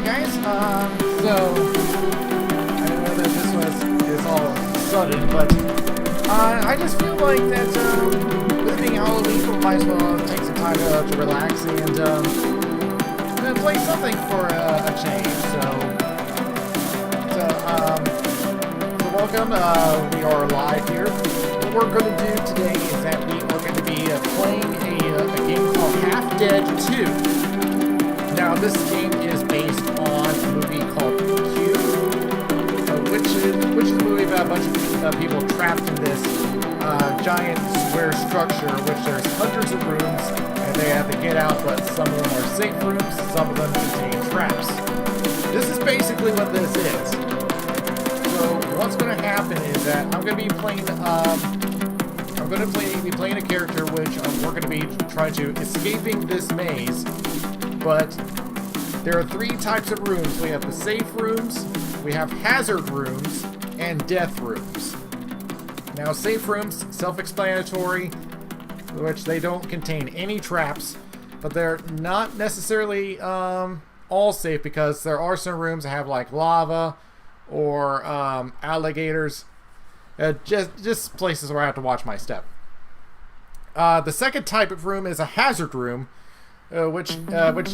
Alright guys, so I know that is all sudden, but I just feel like that this being Halloween, we might as well take some time to relax and play something for a change. So welcome. We are live here. What we're going to do today is that we are going to be playing a game called Half Dead 2. Now, this game is based on a movie called Cube, which is a movie about a bunch of people trapped in this giant square structure, which there's hundreds of rooms, and they have to get out, but some of them are safe rooms, some of them contain traps. This is basically what this is. So what's going to happen is that I'm going to be playing be playing a character which we're going to be trying to escaping this maze. But there are three types of rooms. We have the safe rooms, we have hazard rooms, and death rooms. Now, safe rooms, self-explanatory, which they don't contain any traps, but they're not necessarily all safe, because there are some rooms that have like lava or alligators. Just places where I have to watch my step. The second type of room is a hazard room, which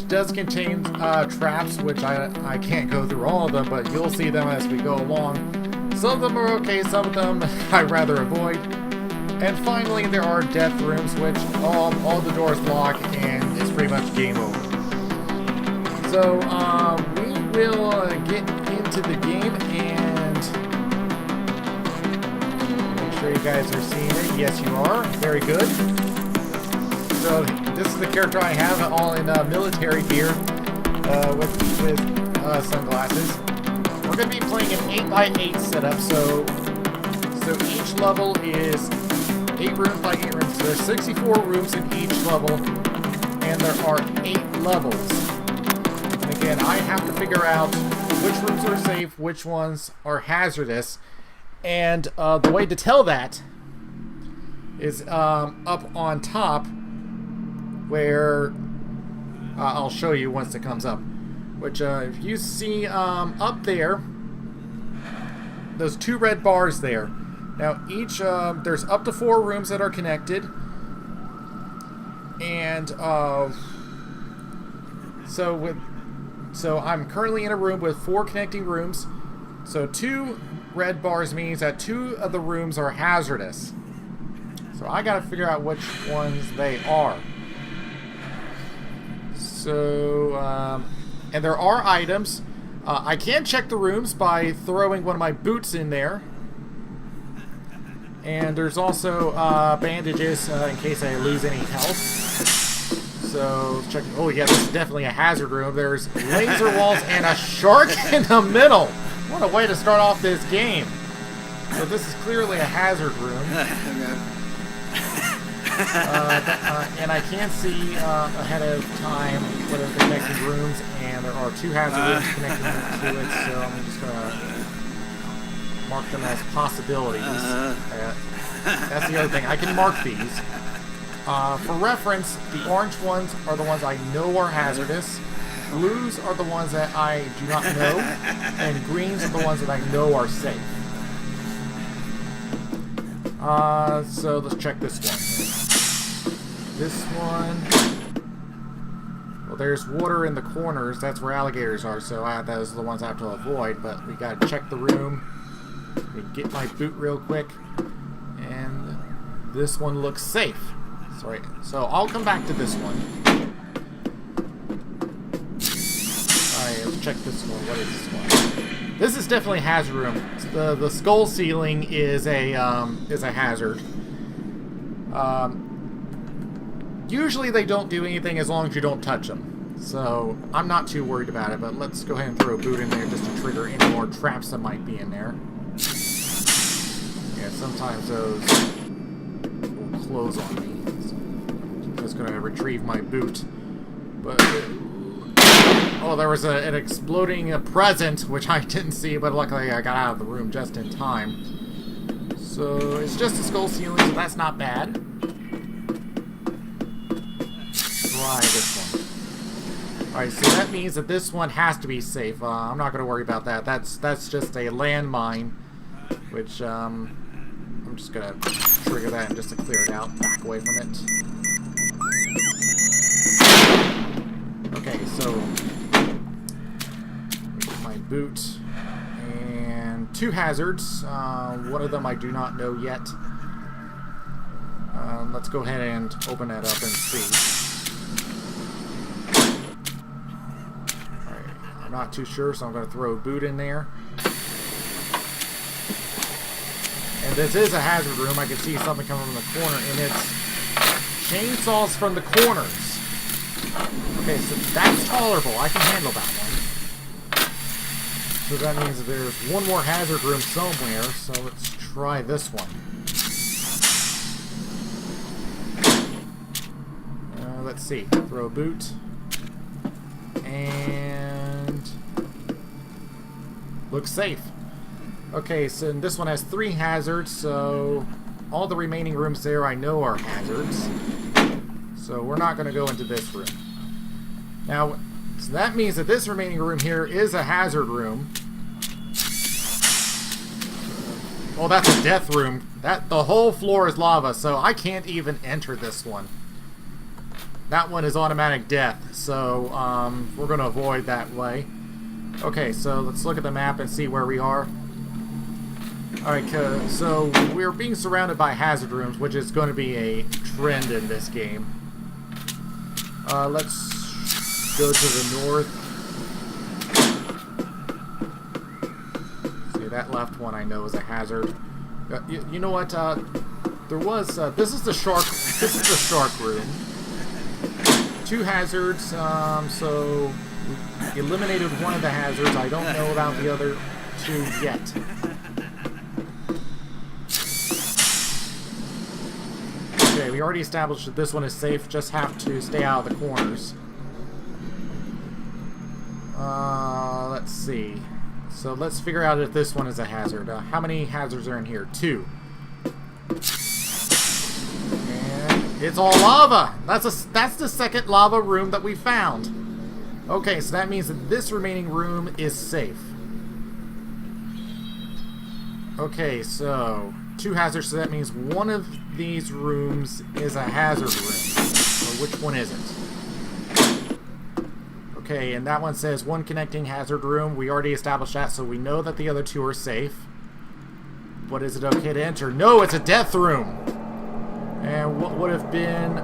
does contain traps, which I can't go through all of them, but you'll see them as we go along. Some of them are okay, some of them I'd rather avoid. And finally, there are death rooms, which all the doors lock, and it's pretty much game over. So we will get into the game and make sure you guys are seeing it. Yes, you are. Very good. So this is the character I have, all in military gear, with sunglasses. We're going to be playing an 8x8 setup, so each level is 8 rooms by 8 rooms. There's 64 rooms in each level, and there are 8 levels. And again, I have to figure out which rooms are safe, which ones are hazardous, and the way to tell that is up on top, where I'll show you once it comes up. Which, if you see up there, those 2 red bars there. Now, each there's up to 4 rooms that are connected, and so I'm currently in a room with 4 connecting rooms. So 2 red bars means that 2 of the rooms are hazardous. So I gotta figure out which ones they are. So, and there are items. I can check the rooms by throwing one of my boots in there. And there's also bandages in case I lose any health. So, check. Oh yeah, this is definitely a hazard room. There's laser walls and a shark in the middle. What a way to start off this game. So this is clearly a hazard room. And I can't see ahead of time what are the connecting rooms, and there are 2 hazard rooms connecting to it, so I'm just going to mark them as possibilities. That's the other thing. I can mark these. For reference, the orange ones are the ones I know are hazardous, blues are the ones that I do not know, and greens are the ones that I know are safe. So let's check this one. This one, well, there's water in the corners. That's where alligators are, so those are the ones I have to avoid. But we gotta check the room. Let me get my boot real quick, and this one looks safe. Sorry, so I'll come back to this one. All right, let's check this one. What is this one? This is definitely a hazard room. The skull ceiling is a hazard. Usually they don't do anything as long as you don't touch them. So I'm not too worried about it, but let's go ahead and throw a boot in there just to trigger any more traps that might be in there. Yeah, sometimes those will close on me. So I'm just going to retrieve my boot. But, oh, there was an exploding present, which I didn't see, but luckily I got out of the room just in time. So it's just a skull ceiling, so that's not bad. Try this one. Alright, so that means that this one has to be safe. I'm not going to worry about that. That's just a landmine, which I'm just going to trigger that just to clear it out, back away from it. Okay, so my boot and 2 hazards. One of them I do not know yet. Let's go ahead and open that up and see. I'm not too sure, so I'm going to throw a boot in there. And this is a hazard room. I can see something coming from the corner, and it's chainsaws from the corners. Okay, so that's tolerable. I can handle that one. So that means that there's one more hazard room somewhere, so let's try this one. Let's see. Throw a boot. And looks safe. Okay, so this one has 3 hazards, so all the remaining rooms there I know are hazards. So we're not going to go into this room. Now, so that means that this remaining room here is a hazard room. Well, that's a death room. The whole floor is lava, so I can't even enter this one. That one is automatic death, so we're going to avoid that way. Okay, so let's look at the map and see where we are. Alright, so we're being surrounded by hazard rooms, which is going to be a trend in this game. Let's go to the north. See, that left one I know is a hazard. You know what? There was this is the shark room. 2 hazards, so we eliminated one of the hazards. I don't know about the other 2 yet. Okay, we already established that this one is safe, just have to stay out of the corners. Let's see. So let's figure out if this one is a hazard. How many hazards are in here? 2. It's all lava! That's the second lava room that we found. Okay, so that means that this remaining room is safe. Okay, so 2 hazards, so that means one of these rooms is a hazard room. So which one is it? Okay, and that one says 1 connecting hazard room. We already established that, so we know that the other 2 are safe. But is it okay to enter? No, it's a death room! And what would have been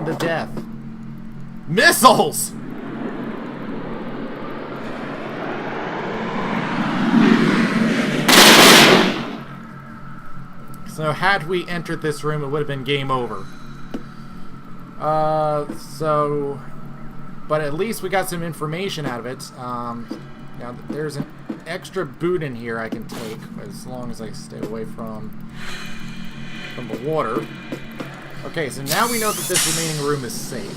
the death? Missiles! So had we entered this room, it would have been game over. But at least we got some information out of it. Now there's an extra boot in here I can take, as long as I stay away from the water. Okay, so now we know that this remaining room is safe.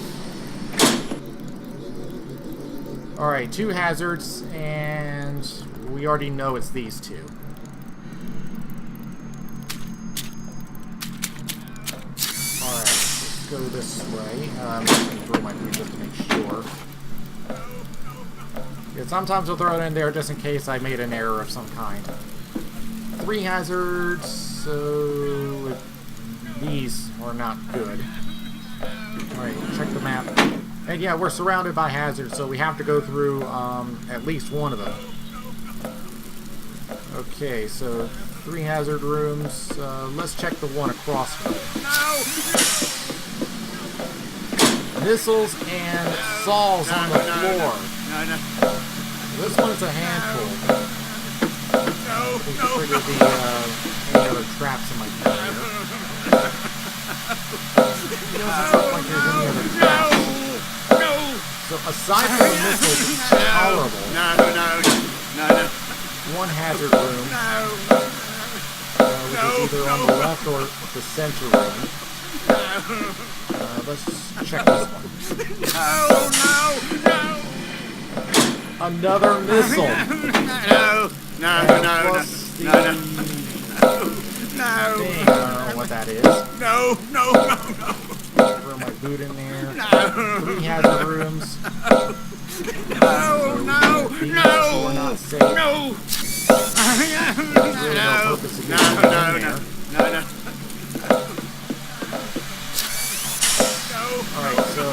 Alright, 2 hazards, and we already know it's these 2. Alright, let's go this way. I'm just going to throw my boot just to make sure. Yeah, sometimes I'll throw it in there just in case I made an error of some kind. 3 hazards, so these are not good. Alright, check the map. And yeah, we're surrounded by hazards, so we have to go through at least one of them. Okay, so 3 hazard rooms. Let's check the one across from it. No! Missiles and saws on the floor. No. This one's a handful. We can trigger any other traps in my car. It doesn't look like there's any other traps. So aside from the missiles, it's tolerable. No. 1 hazard room. Which is either on the left or the center room. Let's check this one. No. Another missile. No. Thing. I don't know what that is. No. Throw my boot in there. No. 3 hazard rooms. No, no, These no, two are not safe. no. There's really no purpose of No, getting no, in no, there. no, no. Alright, so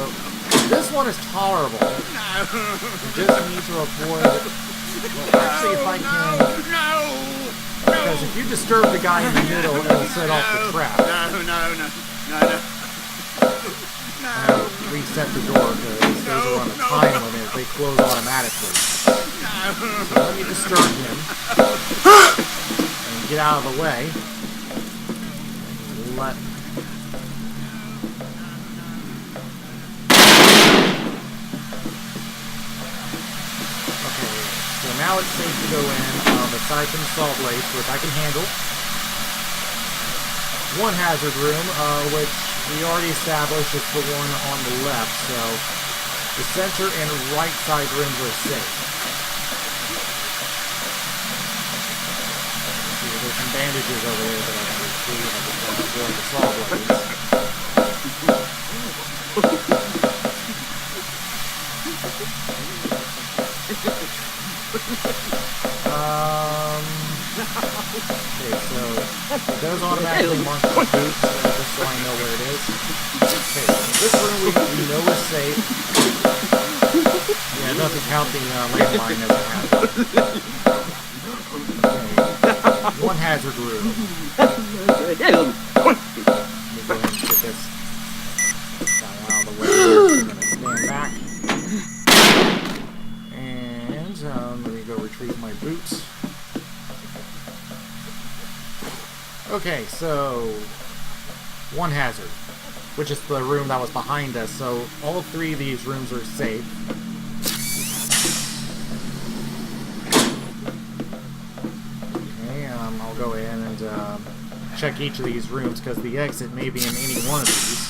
this one is tolerable. You just need to avoid it. Well, actually, if I can... Because if you disturb the guy in the middle, it'll set off the trap. I'll reset the door because those are on a time limit. They close automatically. So let me disturb him. And get out of the way. And let... Okay, so now it's safe to go in. Aside from Salt Lake, which I can handle. One hazard room, which we already established is the one on the left, so the center and right side rooms are safe. See, there's some bandages over there that I can retrieve. I just want to avoid the Salt Lakes. Okay, so it does automatically mark the boots, just so I know where it is. Okay, this room we know is safe. Yeah, it doesn't count the landmine as a hazard. Okay, one hazard room. Let me go ahead and get this guy out of the way. I'm going to stand back. And let me go retrieve my boots. Okay, so one hazard, which is the room that was behind us. So all 3 of these rooms are safe. Okay, I'll go in and check each of these rooms because the exit may be in any one of these.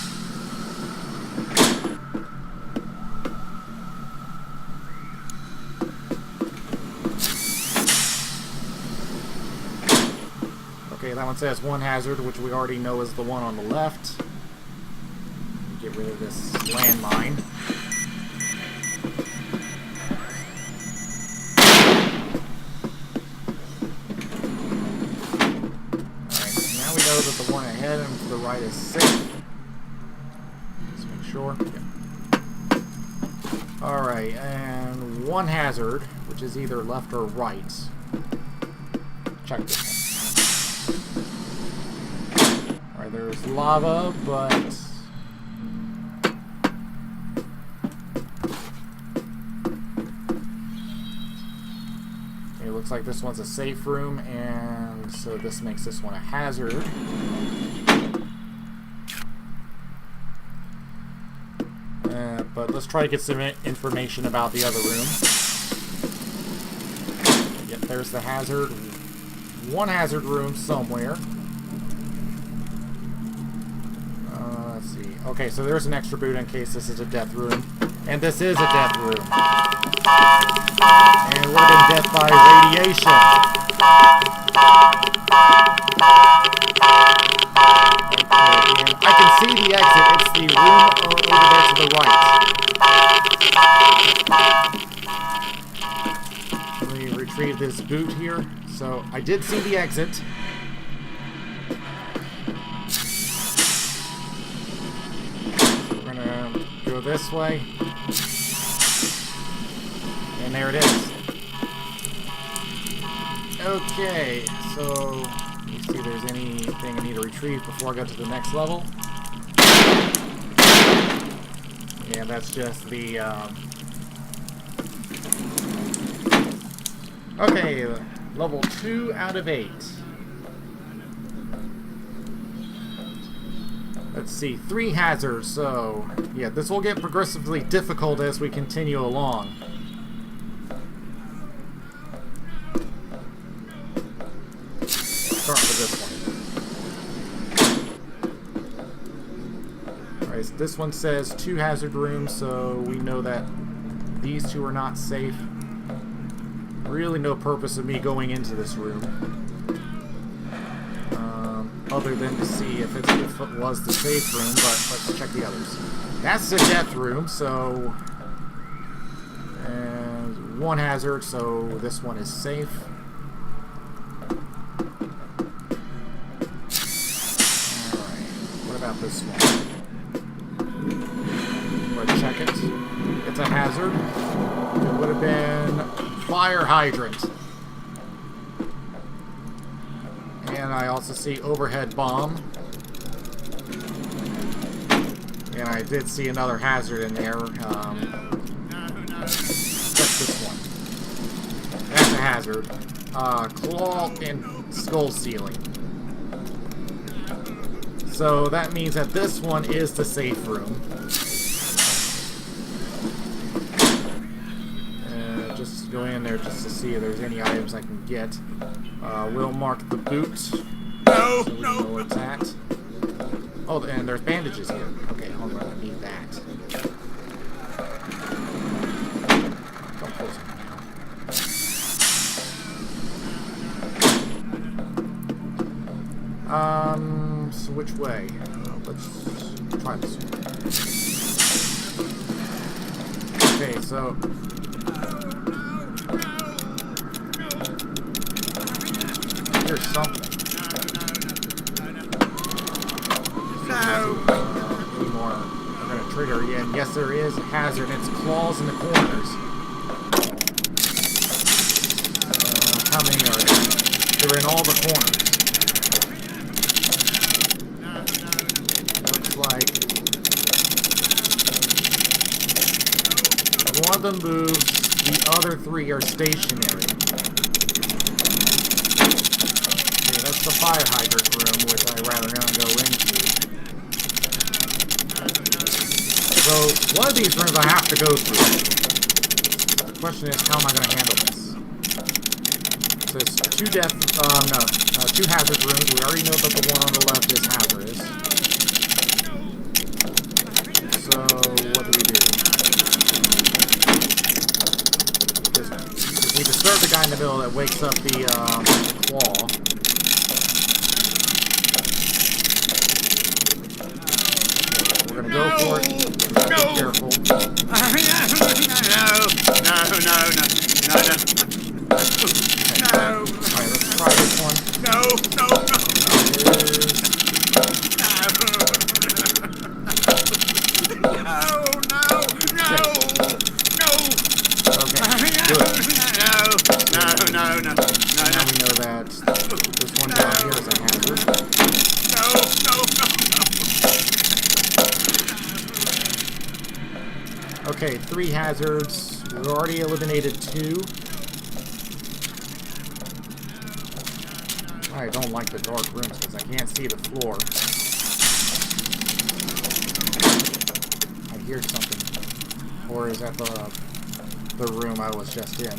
Okay, that one says one hazard, which we already know is the one on the left. Get rid of this landmine. Alright, so now we know that the one ahead and to the right is safe. Just make sure. Yep. Alright, and one hazard, which is either left or right. Check this one. Alright, there's lava, but... it looks like this one's a safe room, and so this makes this one a hazard. But let's try to get some information about the other room. Yep, there's the hazard. One hazard room somewhere. Let's see. Okay, so there's an extra boot in case this is a death room. And this is a death room. And we're in death by radiation. Okay, and I can see the exit. It's the room over there to the right. Let me retrieve this boot here. So I did see the exit. We're gonna go this way. And there it is. Okay, so let me see if there's anything I need to retrieve before I go to the next level. Yeah, that's just the okay, level 2 out of 8. Let's see, 3 hazards, so yeah, this will get progressively difficult as we continue along. Start with this one. Alright, so this one says 2 hazard rooms, so we know that these 2 are not safe. Really no purpose of me going into this room. other than to see if it was the safe room, but let's check the others. That's the death room, so... And one hazard, so this one is safe. Alright, what about this one? Let's check it. It's a hazard. It would have been fire hydrant. And I also see overhead bomb. And I did see another hazard in there. That's this one. That's a hazard. Claw and skull ceiling. So that means that this one is the safe room. Just go in there just to see if there's any items I can get. We'll mark the boot. No, so we know where it's at. Oh, and there's bandages here. Okay, hold on, I need that. Don't close it now. So which way? Let's try this one. Okay, so... Here's something. Any more are going to trigger again. Yes, there is a hazard. It's claws in the corners. How many are there? They're in all the corners. Looks like one of them moves. The other three are stationary. Okay, that's the fire hydrant room, which I'd rather not go into. So, one of these rooms I have to go through. The question is, how am I going to handle this? So it's two hazard rooms. We already know that the one on the left is hazardous. So, what do we do? We disturb the guy in the middle that wakes up the claw. We're going to go for it. No! Be careful. No! Alright, let's try this one. No! No! No! Okay, good. No! Now we know that this one down here is a hazard. Okay, 3 hazards. We've already eliminated 2. I don't like the dark rooms because I can't see the floor. I hear something. Or is that the room I was just in?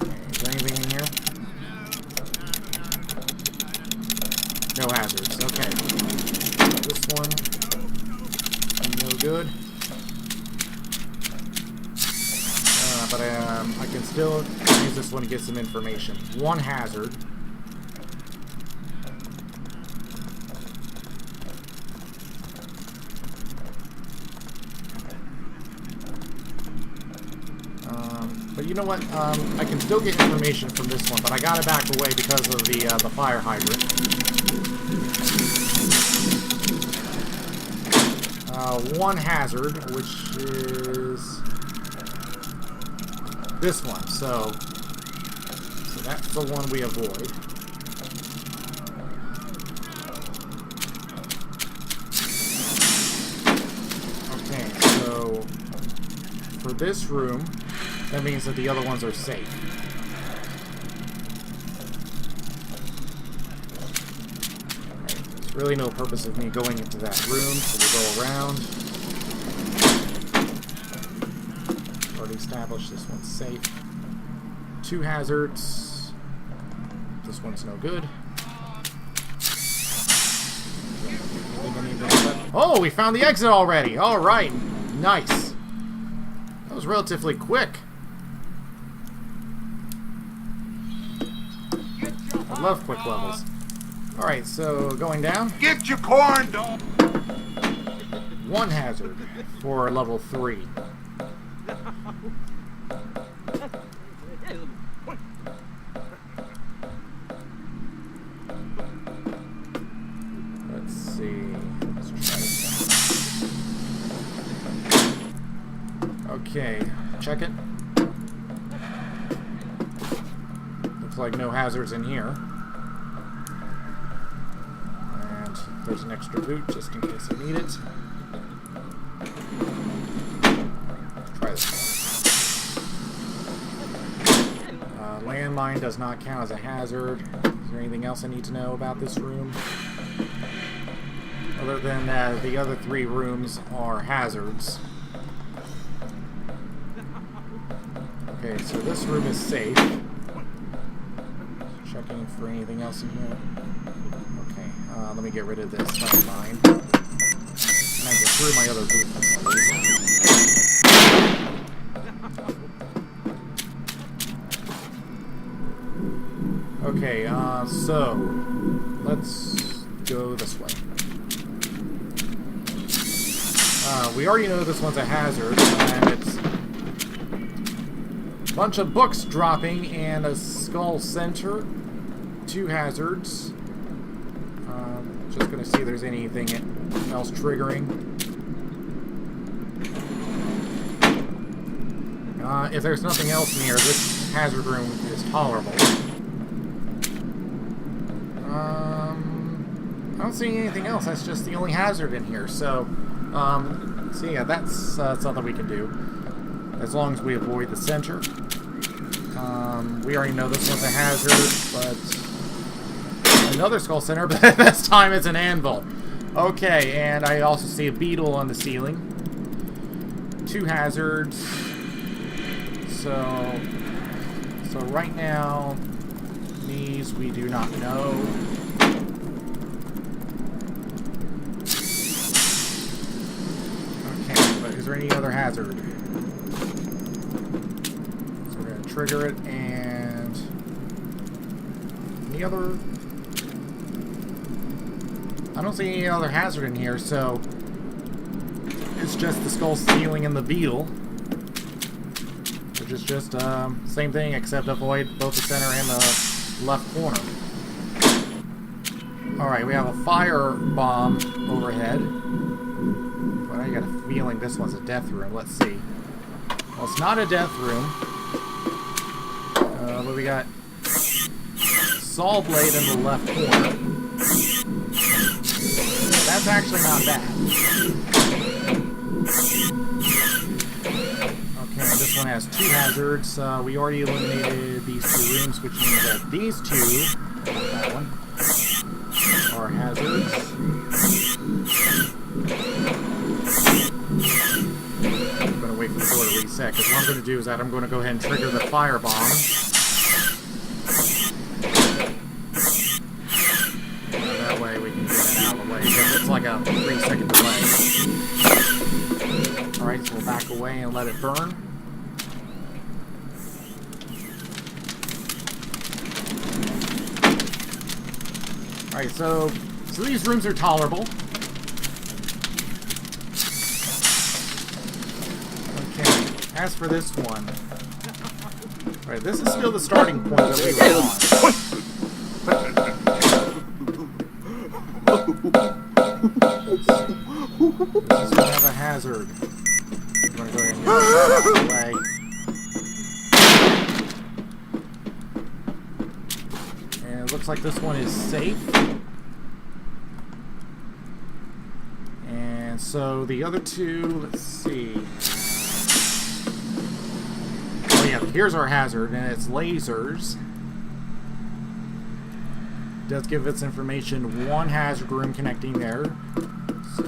Okay, is there anything in here? No hazards. Okay. This one. No good. But I can still use this one to get some information. 1 hazard. But you know what? I can still get information from this one, but I gotta back away because of the fire hydrant. 1 hazard, which is this one. So that's the one we avoid. Okay, so for this room, that means that the other ones are safe. There's really no purpose of me going into that room, so we'll go around. Already established this one's safe. 2 hazards. This one's no good. Oh, we found the exit already! Alright, nice. That was relatively quick. love quick levels. Alright, so going down. Get your corn dog. One hazard for level 3. Let's see. Let's try this out. Okay, check it. Looks like no hazards in here. And there's an extra boot just in case I need it. Try this one. Landmine does not count as a hazard. Is there anything else I need to know about this room? Other than the other 3 rooms are hazards. Okay, so this room is safe. Checking for anything else in here. Okay, let me get rid of this landmine. And I get through my other boot. Okay, so let's go this way. We already know this one's a hazard, and it's a bunch of books dropping and a skull center. 2 hazards. Just gonna see if there's anything else triggering. If there's nothing else near, this hazard room is tolerable. I don't see anything else. That's just the only hazard in here. So yeah, that's something we can do. As long as we avoid the center. We already know this one's a hazard, but another skull center, but this time it's an anvil. Okay, and I also see a beetle on the ceiling. 2 hazards. So right now, these we do not know. Okay, but is there any other hazard? So we're gonna trigger it, and any other? I don't see any other hazard in here, so it's just the skull ceiling and the beetle. Which is just same thing, except avoid both the center and the left corner. Alright, we have a fire bomb overhead. But I got a feeling this one's a death room. Let's see. Well, it's not a death room. But we got saw blade in the left corner. That's actually not bad. Okay, this one has 2 hazards. We already eliminated these 2 rooms, which means that these 2, that one, are hazards. I'm going to wait for the door to reset, because what I'm going to do is that I'm going to go ahead and trigger the fire bomb. That way we can get it out of the way, because it's like a 3-second delay. Alright, so we'll back away and let it burn. Alright, so these rooms are tolerable. Okay, as for this one... Alright, this is still the starting point that we were on. This is gonna have a hazard. I'm gonna go ahead and get that out of the way. And it looks like this one is safe. And so the other 2, let's see. Oh yeah, here's our hazard, and it's lasers. It does give us information. 1 hazard room connecting there. So,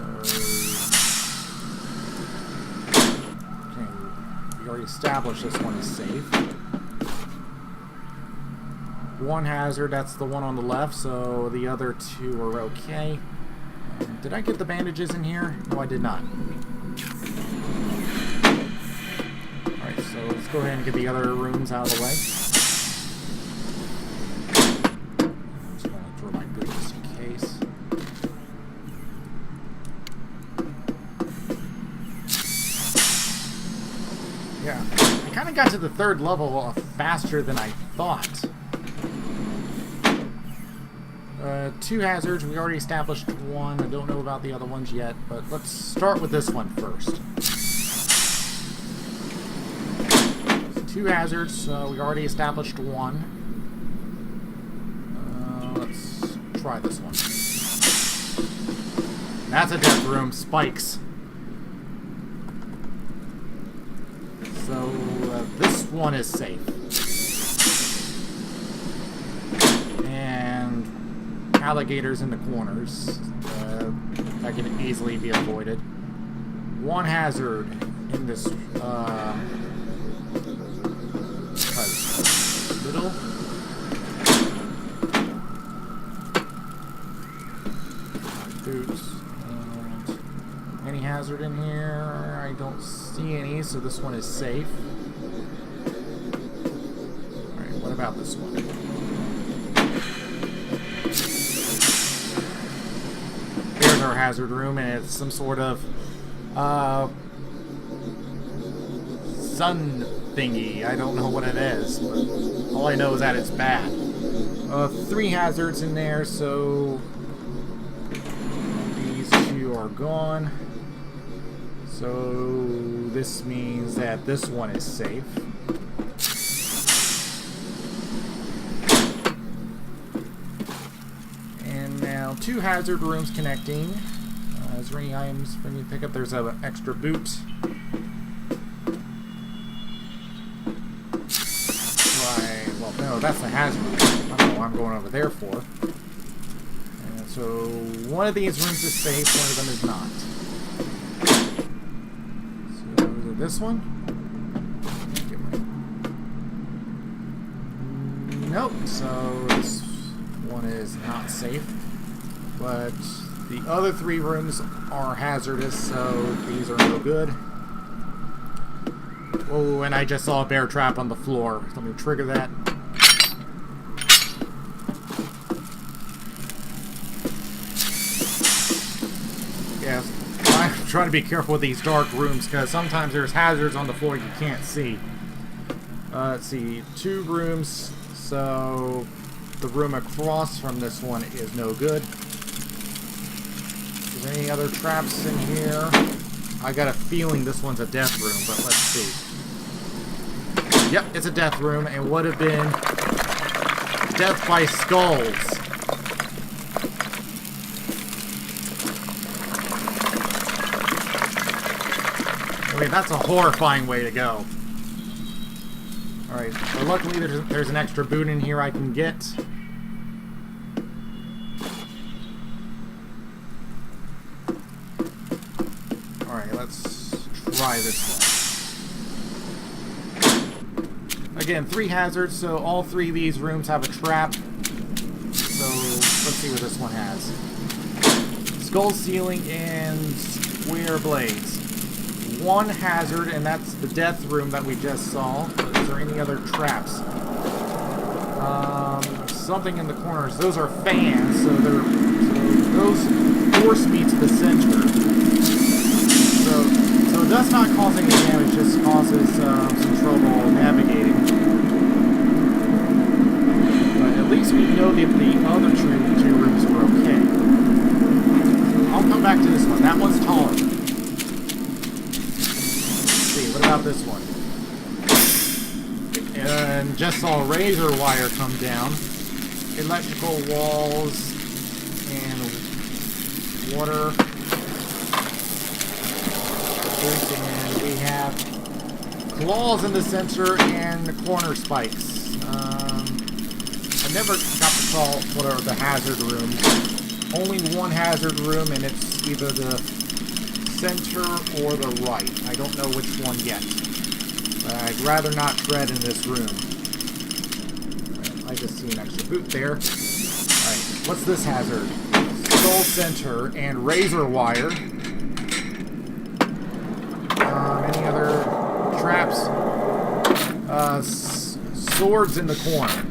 okay, we already established this one is safe. 1 hazard, that's the one on the left, so the other 2 are okay. Did I get the bandages in here? No, I did not. Alright, so let's go ahead and get the other rooms out of the way. kind of got to the third level faster than I thought. 2 hazards. We already established one. I don't know about the other ones yet, but let's start with this one first. 2 hazards. We already established one. Let's try this one. That's a death room. Spikes. So this one is safe. And alligators in the corners. That can easily be avoided. 1 hazard in this middle. Boots. Any hazard in here? I don't see any, so this one is safe. Alright, what about this one? There's our hazard room, and it's some sort of sun thingy. I don't know what it is, but all I know is that it's bad. 3 hazards in there, so these 2 are gone. So this means that this one is safe. And now 2 hazard rooms connecting. Is there any items for me to pick up? There's an extra boot. Well, no, that's the hazard room. I don't know what I'm going over there for. And so one of these rooms is safe, one of them is not. This one? Nope, so this one is not safe. But the other 3 rooms are hazardous, so these are no good. Oh, and I just saw a bear trap on the floor. Let me trigger that. Yes. I'm trying to be careful with these dark rooms because sometimes there's hazards on the floor you can't see. Let's see, 2 rooms, so the room across from this one is no good. Is there any other traps in here? I got a feeling this one's a death room, but let's see. Yep, it's a death room, and would have been death by skulls. That's a horrifying way to go. Alright, so luckily there's an extra boot in here I can get. Alright, let's try this one. Again, 3 hazards, so all 3 of these rooms have a trap. So let's see what this one has. Skull ceiling and square blades. 1 hazard, and that's the death room that we just saw. Is there any other traps? Something in the corners. Those are fans, so those force me to the center. So it does not cause any damage, just causes some trouble navigating. But at least we know that the other 2 rooms are okay. I'll come back to this one. That one's taller. What about this one? And just saw razor wire come down. Electrical walls and water. And we have claws in the center and corner spikes. I never got to call what are the hazard rooms. Only 1 hazard room, and it's either the center or the right. I don't know which one yet. I'd rather not tread in this room. I just see an extra boot there. Alright, what's this hazard? Skull center and razor wire. Any other traps? Swords in the corner.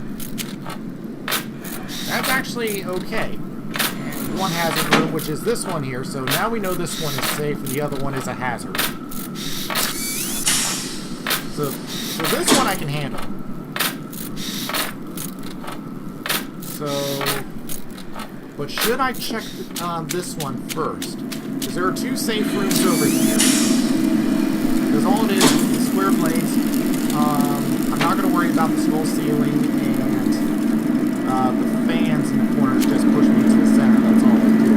That's actually okay. 1 hazard room, which is this one here, so now we know this one is safe and the other one is a hazard. So this one I can handle. So, but should I check this one first? Because there are 2 safe rooms over here. Because all it is square blades. I'm not going to worry about the skull ceiling, and the fans in the corners just push me to the center. That's all I do.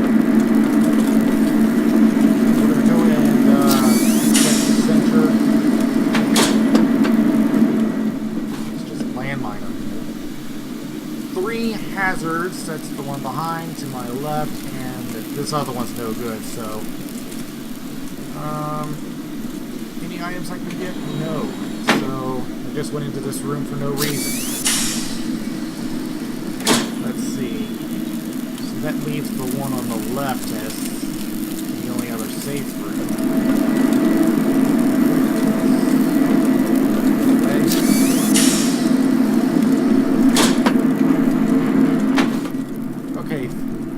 We're going to go and check the center. It's just a landmine over here. 3 hazards. That's the one behind, to my left, and this other one's no good, so... any items I can get? No. So, I just went into this room for no reason. Let's see. So that leaves the one on the left as the only other safe room. Okay,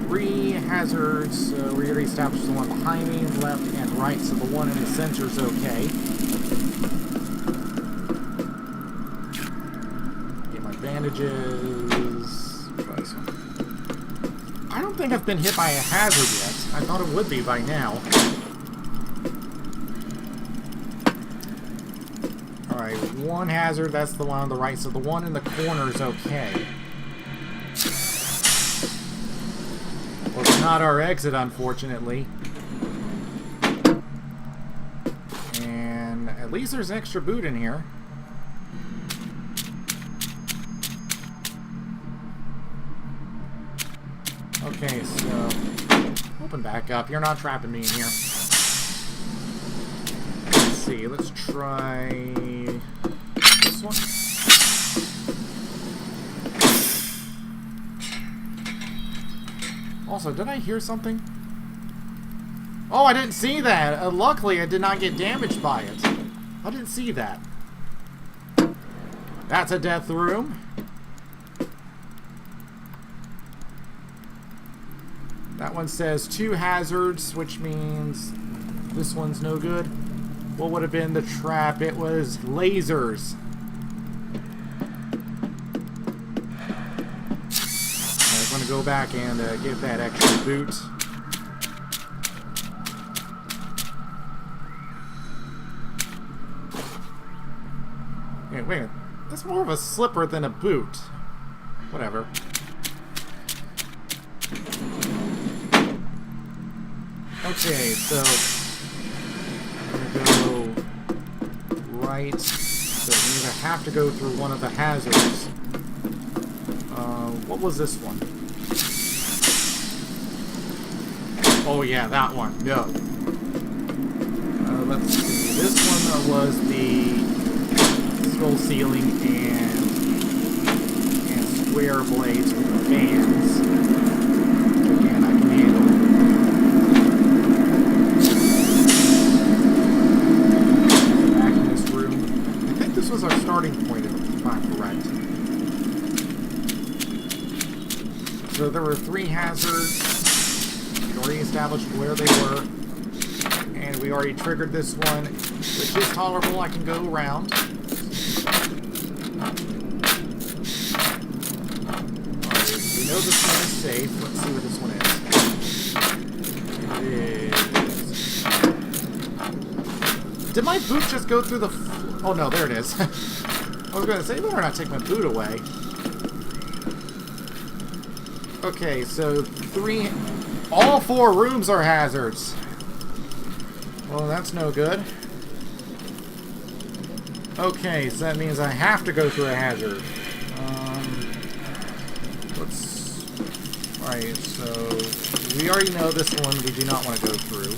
3 hazards. We already established the one behind me, left and right, so the one in the center is okay. Get my bandages. Try this one. I don't think I've been hit by a hazard yet. I thought it would be by now. Alright, 1 hazard, that's the one on the right, so the one in the corner is okay. Well, it's not our exit, unfortunately. And at least there's an extra boot in here. Okay, so... open back up. You're not trapping me in here. Let's see, let's try... this one. Also, did I hear something? Oh, I didn't see that! Luckily, I did not get damaged by it. I didn't see that. That's a death room. That one says 2 hazards, which means this one's no good. What would have been the trap? It was lasers. I'm going to go back and get that extra boot. Wait a minute. That's more of a slipper than a boot. Whatever. Okay, so I'm going to go right. So we either have to go through one of the hazards. What was this one? Oh yeah, that one. No. Let's see. This one was the skull ceiling and square blades with the fans. Again, I can handle. Back in this room. I think this was our starting point, if I'm correct. So there were 3 hazards. We already established where they were. And we already triggered this one, which is tolerable. I can go around. Alright, we know this one is safe. Let's see what this one is. It is... Did my boot just go through the... Oh no, there it is. I was going to say, better not take my boot away. Okay, so all 4 rooms are hazards. Well, that's no good. Okay, so that means I have to go through a hazard. Alright, so we already know this one we do not want to go through.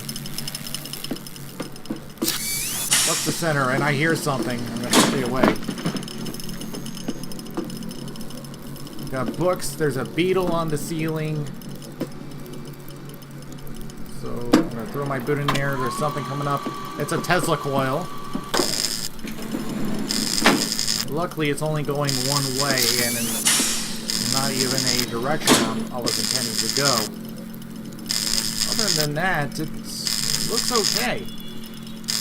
What's the center? And I hear something. I'm going to stay away. Got books. There's a beetle on the ceiling. So I'm going to throw my boot in there. There's something coming up. It's a Tesla coil. Luckily, it's only going one way and not even a direction I was intending to go. Other than that, it looks okay.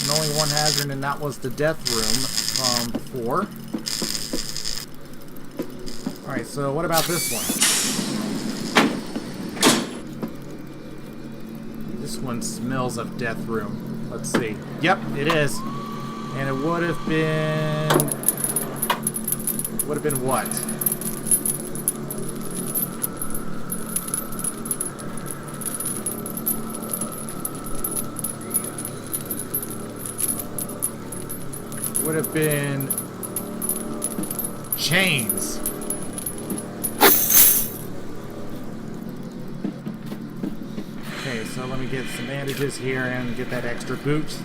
And only one hazard, and that was the death room from before. Alright, so what about this one? This one smells of death room. Let's see. Yep, it is. And it would have been... Would have been what? Would have been chains. Okay, so let me get some bandages here and get that extra boot.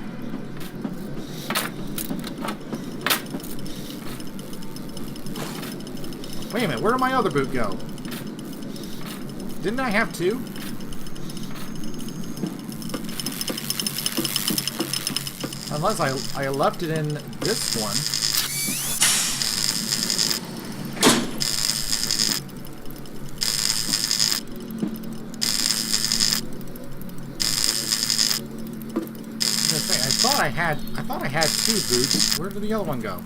Wait a minute, where did my other boot go? Didn't I have two? Unless I left it in this one. I thought I had two boots. Where did the other one go? I'm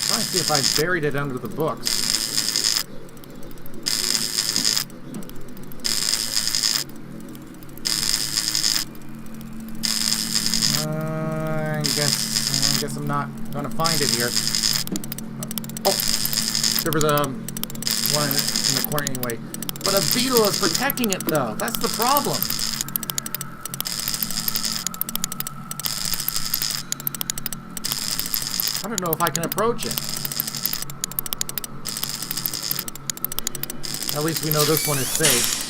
trying to see if I buried it under the books. I guess I'm not gonna find it here. Oh, there was a one in the corner anyway. But a beetle is protecting it, though. That's the problem. I don't know if I can approach it. At least we know this one is safe.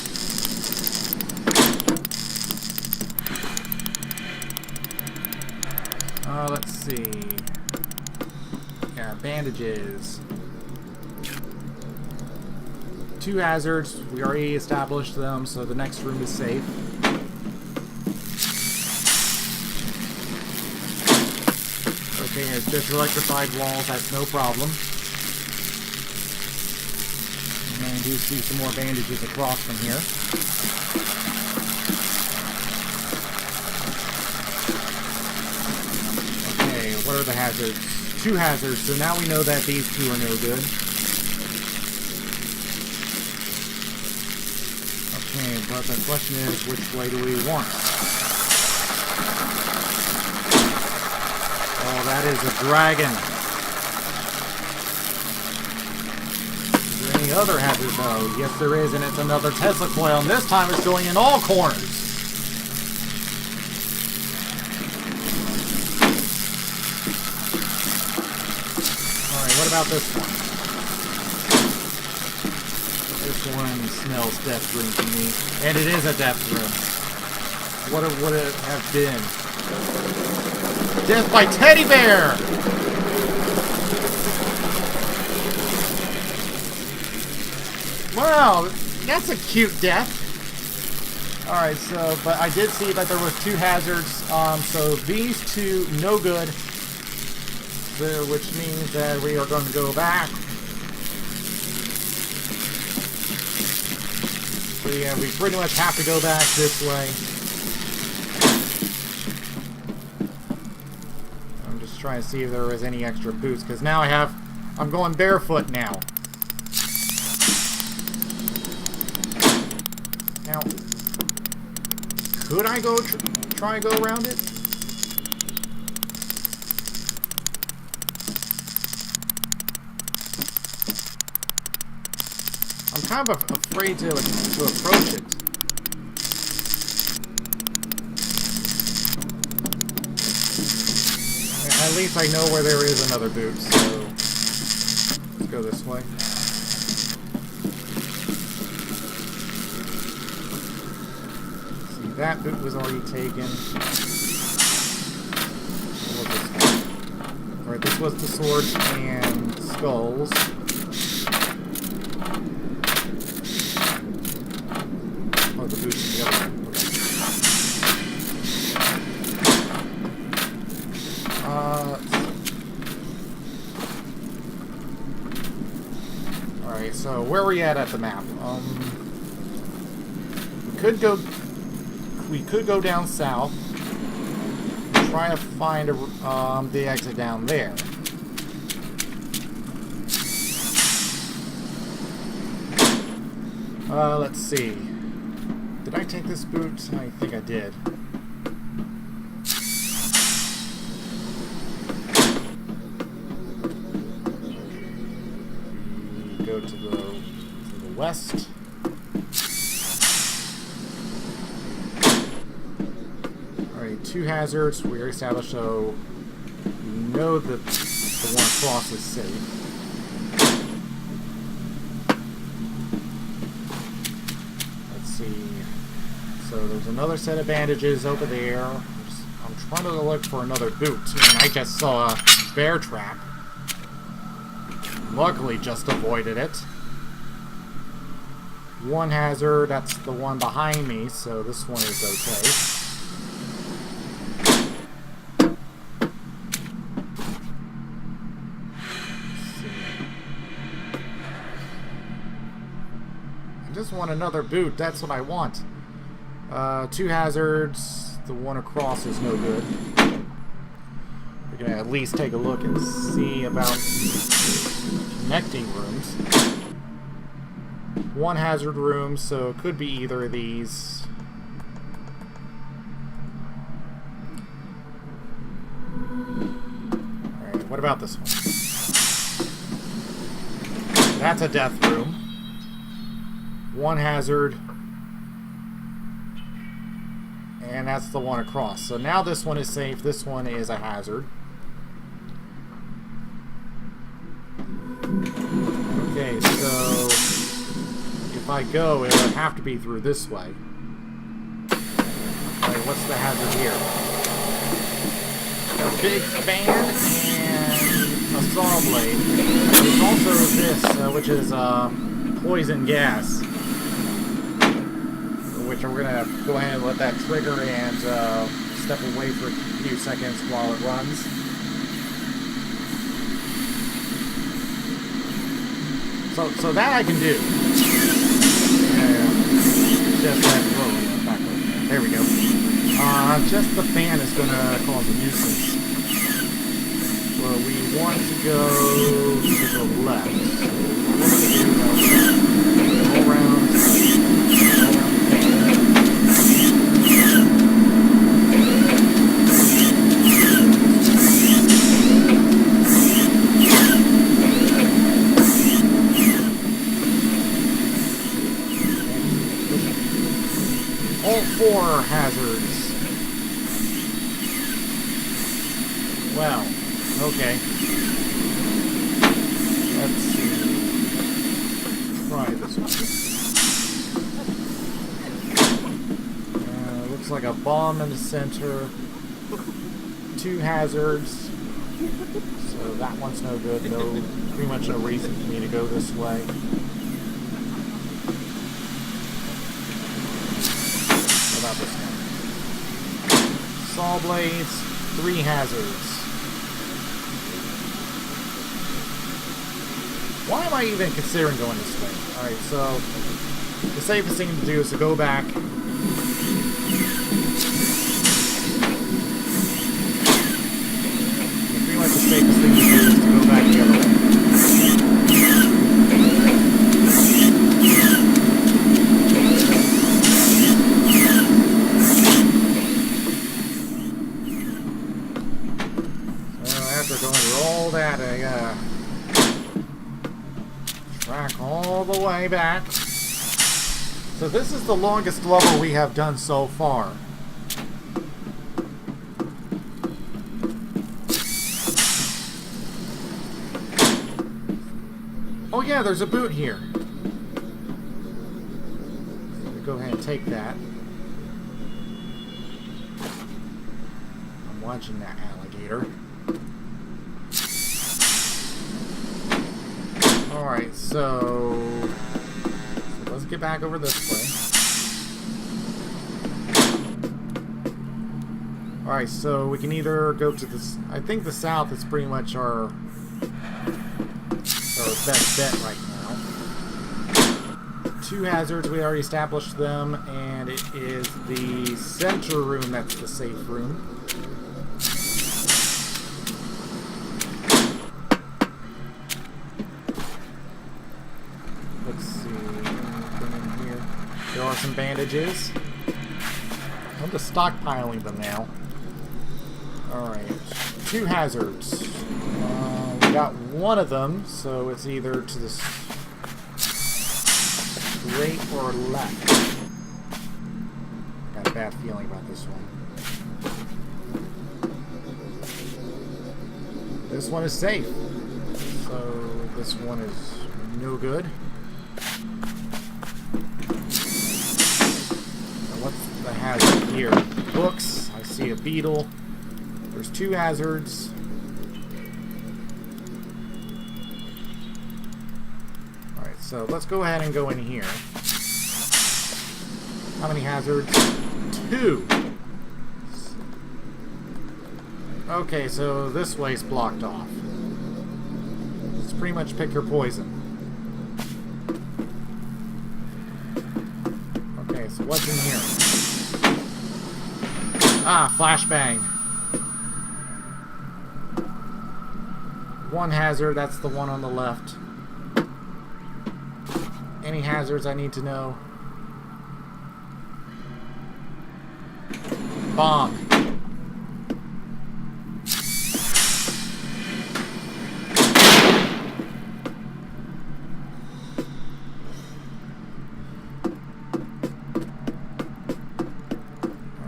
Let's see. Yeah, bandages. Two hazards. We already established them, so the next room is safe. Okay, it's just electrified walls. That's no problem. And I do see some more bandages across from here. Okay, what are the hazards? Two hazards, so now we know that these two are no good. Okay, but the question is, which way do we want? Oh, that is a dragon. Is there any other hazard though? Yes, there is, and it's another Tesla coil, and this time it's going in all corners. Alright, what about this one? This one smells death room to me. And it is a death room. What would it have been? Death by teddy bear! Wow, that's a cute death. Alright, so, but I did see that there was two hazards. So these two, no good. So, which means that we are going to go back. Yeah, we pretty much have to go back this way. I'm just trying to see if there is any extra boots, because now I'm going barefoot now. Now, could I go try and go around it? I'm kind of afraid to approach it. At least I know where there is another boot, so let's go this way. See, that boot was already taken. Alright, this was the swords and skulls. The boots in the other one. Alright, so where are we at the map? could go down south. Try to find the exit down there. Let's see. Did I take this boot? I think I did. We go to the west. Alright, 2 hazards. We already established, so we know that the one across is safe. So there's another set of bandages over there. I'm trying to look for another boot, and I just saw a bear trap. Luckily, just avoided it. 1 hazard, that's the one behind me, so this one is okay. I just want another boot, that's what I want. 2 hazards. The one across is no good. We're gonna at least take a look and see about connecting rooms. 1 hazard room, so it could be either of these. Alright, what about this one? That's a death room. 1 hazard. And that's the one across. So now this one is safe. This one is a hazard. Okay, so if I go, it would have to be through this way. Alright, what's the hazard here? A big fan and a saw blade. There's also this, which is poison gas. Which we're going to go ahead and let that trigger and step away for a few seconds while it runs. So that I can do. Just that, backward. There we go. Just the fan is going to cause a nuisance. Well, we want to go to the left. So what do? Go around. All 4 hazards. Well, okay. Let's see. Try this one. Looks like a bomb in the center. 2 hazards. So that one's no good. No, pretty much no reason for me to go this way. About this one. Saw blades, 3 hazards. Why am I even considering going this way? Alright, so the safest thing to do is to go back. Pretty much the safest thing to do is to go back the other way. After going through all that, I gotta track all the way back. So this is the longest level we have done so far. Oh yeah, there's a boot here. Go ahead and take that. I'm watching that alligator. Alright, so let's get back over this way. Alright, so we can either go to this. I think the south is pretty much our best bet right now. 2 hazards, we already established them, and it is the center room that's the safe room. Let's see, anything in here? There are some bandages. I'm just stockpiling them now. Alright, 2 hazards. We got one of them, so it's either to the straight or left. Got a bad feeling about this one. This one is safe. So this one is no good. Now what's the hazard here? Books. I see a beetle. There's 2 hazards. Alright, so let's go ahead and go in here. How many hazards? 2. Okay, so this way's blocked off. It's pretty much pick your poison. Okay, so what's in here? Ah, flashbang. 1 hazard, that's the one on the left. Any hazards I need to know? Bomb.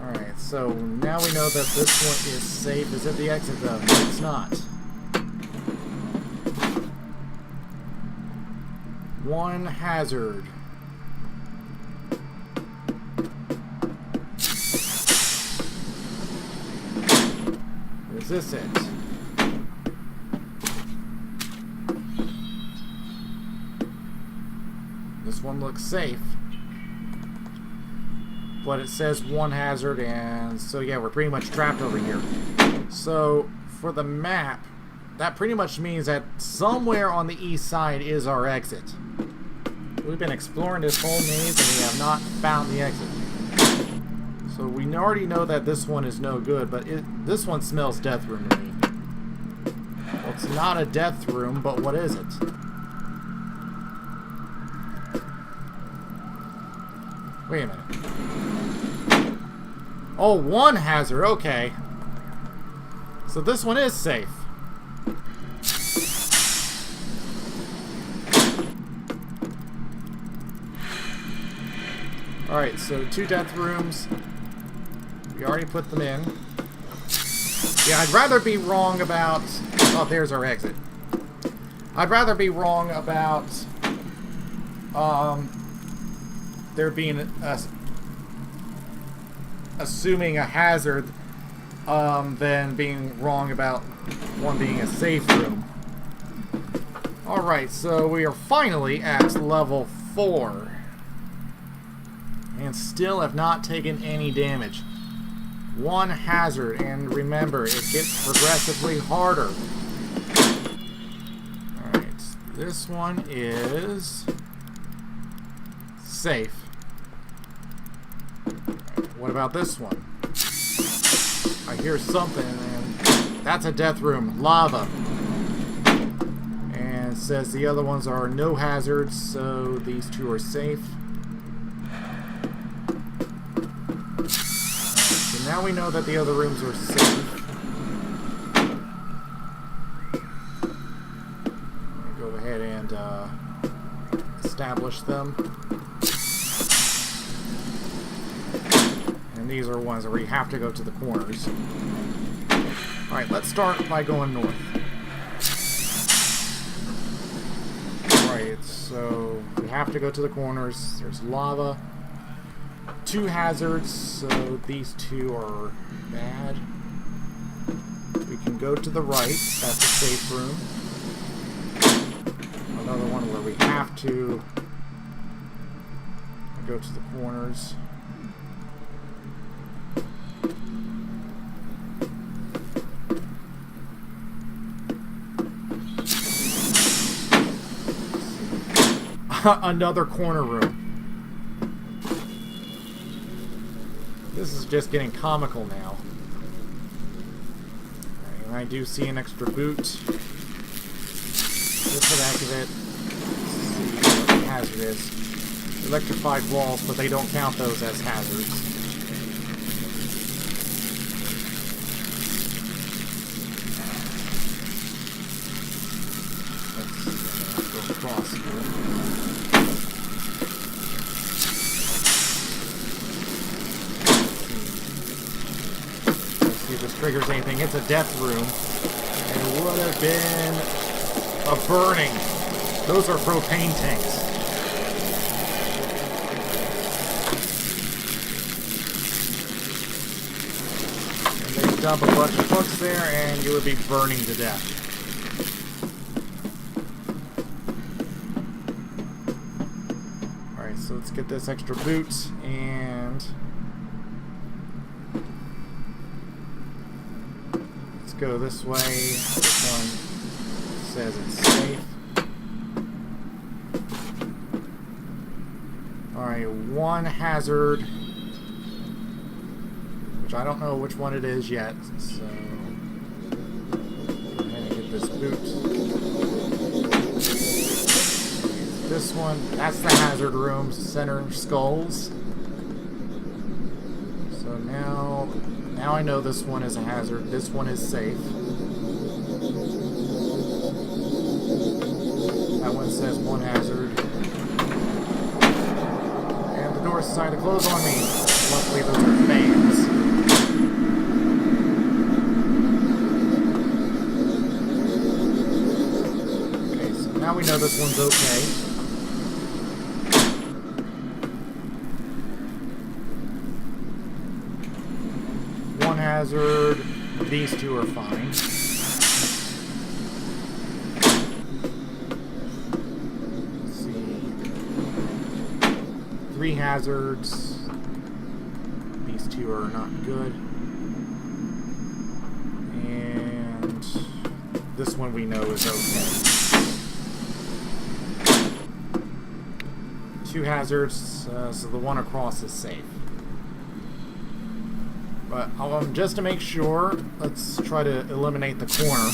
Alright, so now we know that this one is safe. Is it the exit though? No, it's not. 1 hazard. Is this it? This one looks safe. But it says 1 hazard, and so yeah, we're pretty much trapped over here. So for the map, that pretty much means that somewhere on the east side is our exit. We've been exploring this whole maze and we have not found the exit. So we already know that this one is no good, but this one smells death room to me. Well, it's not a death room, but what is it? Wait a minute. Oh, 1 hazard, okay. So this one is safe. Alright, so 2 death rooms. We already put them in. Yeah, I'd rather be wrong about... Oh, there's our exit. I'd rather be wrong about... there being assuming a hazard than being wrong about one being a safe room. Alright, so we are finally at level 4. And still have not taken any damage. 1 hazard, and remember, it gets progressively harder. Alright, this one is safe. Right, what about this one? I hear something, and that's a death room. Lava. And it says the other ones are no hazards, so these 2 are safe. Now we know that the other rooms are safe. Go ahead and establish them. And these are ones where you have to go to the corners. Alright, let's start by going north. Alright, so we have to go to the corners. There's lava. 2 hazards, so these 2 are bad. We can go to the right, that's a safe room. Another one where we have to go to the corners. Another corner room. This is just getting comical now. And I do see an extra boot. Just for the heck of it. Let's see what the hazard is. Electrified walls, but they don't count those as hazards. Let's go across here. Let's see if this triggers anything. It's a death room. And it would have been a burning. Those are propane tanks. Dump a bunch of hooks there and you would be burning to death. Alright, so let's get this extra boot and let's go this way. This one says it's safe. Alright, one hazard. Which I don't know which one it is yet, so go ahead and get this boot. This one, that's the hazard room, center skulls. So now I know this one is a hazard. This one is safe. That one says one hazard. And the doors decided to close on me. Luckily those are fans. Now we know this one's okay. One hazard. These two are fine. Let's see. 3 hazards. These two are not good. And this one we know is okay. 2 hazards, so the one across is safe. But just to make sure, let's try to eliminate the corner.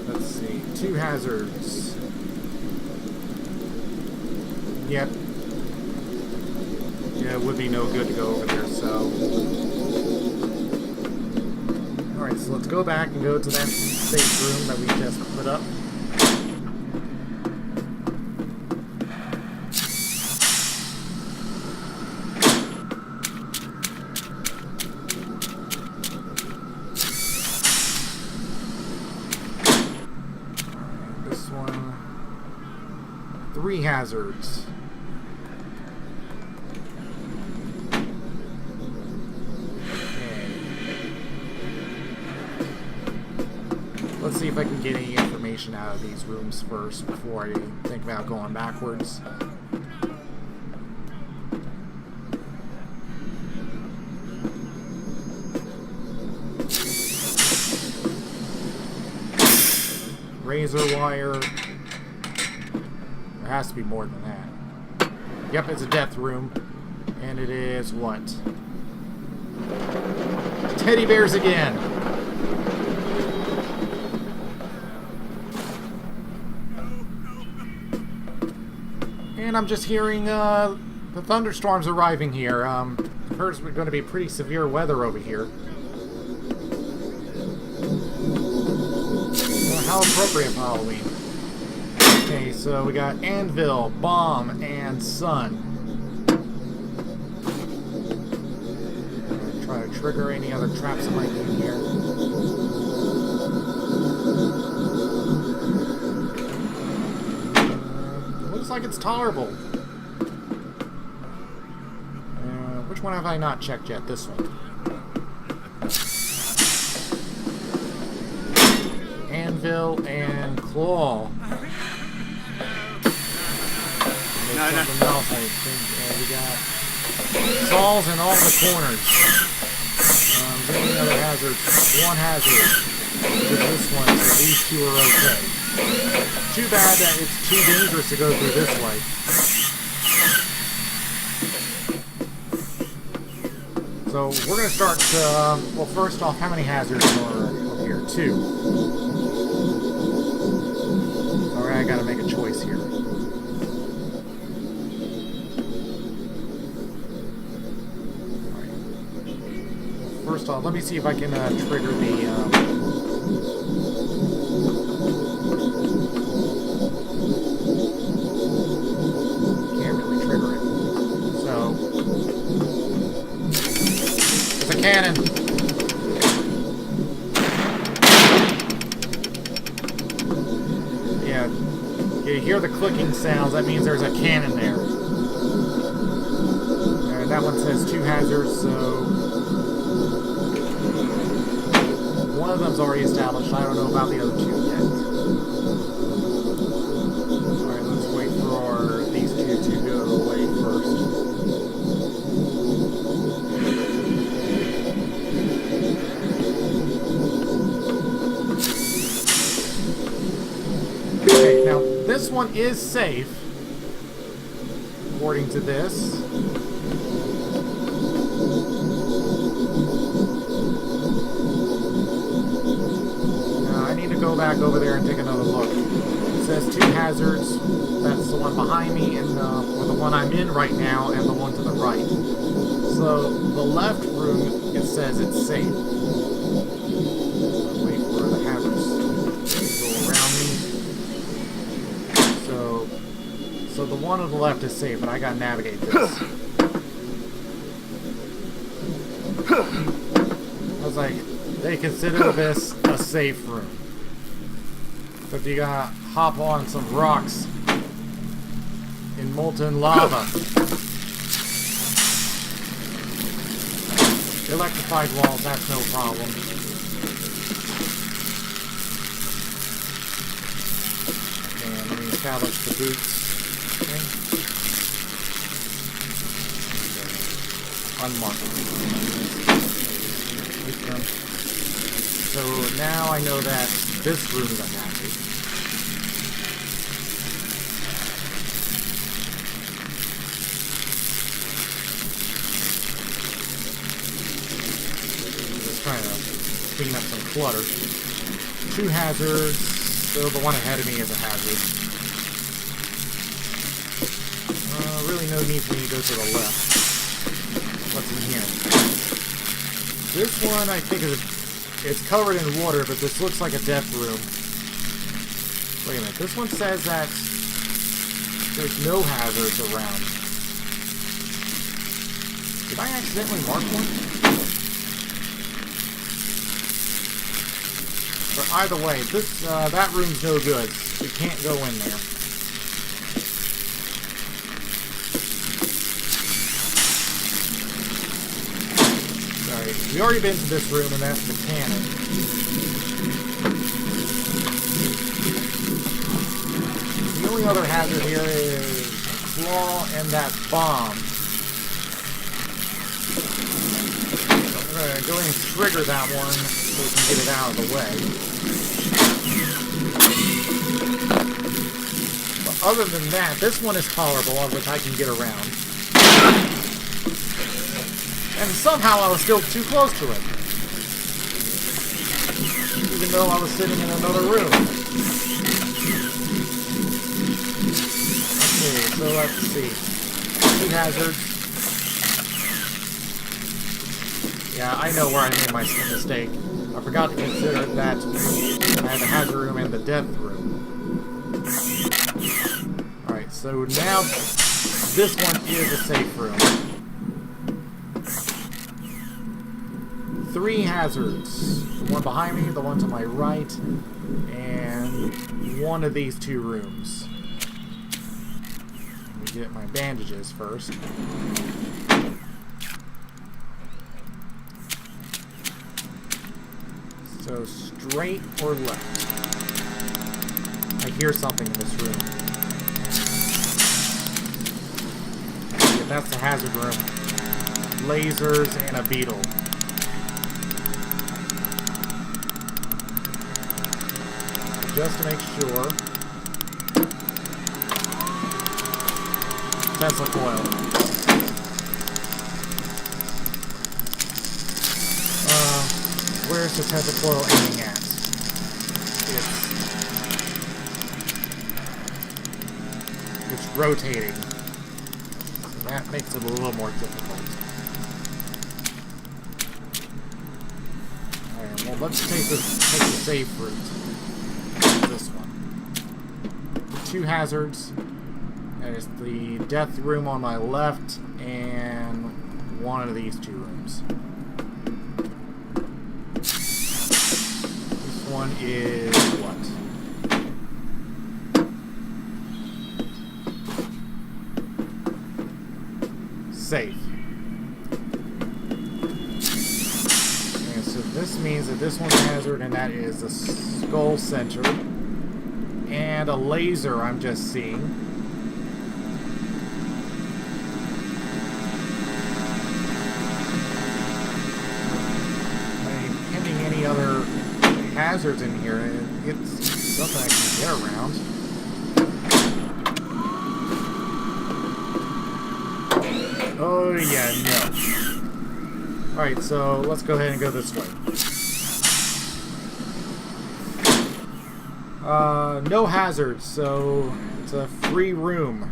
Let's see, 2 hazards. Yep. Yeah, it would be no good to go over there, so... Alright, so let's go back and go to that safe room that we just put up. Alright, this one. 3 hazards. Let's see if I can get any information out of these rooms first before I think about going backwards. Razor wire. There has to be more than that. Yep, it's a death room. And it is what? Teddy bears again! And I'm just hearing the thunderstorms arriving here. I've heard it's going to be pretty severe weather over here. How appropriate for Halloween. Okay, so we got anvil, bomb, and sun. Try to trigger any other traps that might be in here. Looks like it's tolerable. Which one have I not checked yet? This one. Anvil and claw. No. Something else, I think. We got saws in all the corners. The only other hazards, one hazard is this one, so these two are okay. Too bad that it's too dangerous to go through this way. So we're going to start, well, first off, how many hazards are here? 2. Alright, I got to make a choice here. Alright. First off, let me see if I can trigger the... Can't really trigger it. So... It's a cannon! Yeah, you hear the clicking sounds, that means there's a cannon there. Alright, that one says 2 hazards, so... One of them's already established, I don't know about the other 2 yet. Alright, let's wait for these 2 to go away first. Okay, now this one is safe, according to this. Now I need to go back over there and take another look. It says 2 hazards. That's the one behind me, and or the one I'm in right now, and the one to the right. So the left room, it says it's safe. Wait for the hazards to go around me. So the one on the left is safe, but I gotta navigate this. I was like, they consider this a safe room. But you gotta hop on some rocks in molten lava. Electrified walls, that's no problem. And let me establish the boots. Okay. Unmarked. So now I know that this room is a hazard. I'm just trying to clean up some clutter. 2 hazards, so the one ahead of me is a hazard. Really no need for me to go to the left. What's in here? This one I think it's covered in water, but this looks like a death room. Wait a minute, this one says that there's no hazards around. Did I accidentally mark one? But either way, this that room's no good. We can't go in there. We already been to this room, and that's the cannon. The only other hazard here is claw and that bomb. So I'm going to go ahead and trigger that one so we can get it out of the way. But other than that, this one is tolerable, on which I can get around. And somehow I was still too close to it. Even though I was sitting in another room. Okay, so let's see. 2 hazards. Yeah, I know where I made my mistake. I forgot to consider that I had the hazard room and the death room. Alright, so now this one is a safe room. 3 hazards. The one behind me, the one to my right, and one of these 2 rooms. Let me get my bandages first. So straight or left? I hear something in this room. Yeah, that's the hazard room. Lasers and a beetle. just to make sure. Tesla coil. Where's the Tesla coil aiming at? It's rotating. So that makes it a little more difficult. Alright, well let's take the safe route. This one. 2 hazards. And it's the death room on my left and one of these 2 rooms. This one is what? Safe. And so this means that this one's a hazard, and that is the skull center. And a laser I'm just seeing. Pending any other hazards in here, it's something I can get around. Oh, yeah, no. Alright, so let's go ahead and go this way. No hazards, so it's a free room.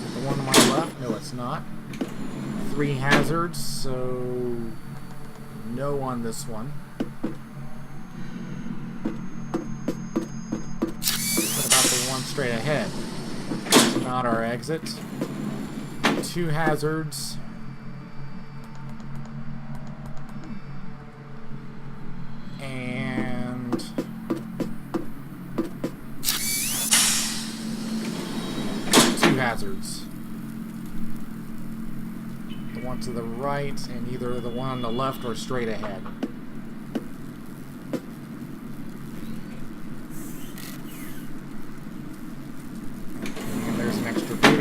The one on my left? No, it's not. 3 hazards, so no on this one. Straight ahead. It's not our exit. 2 hazards. And 2 hazards. The one to the right and either the one on the left or straight ahead.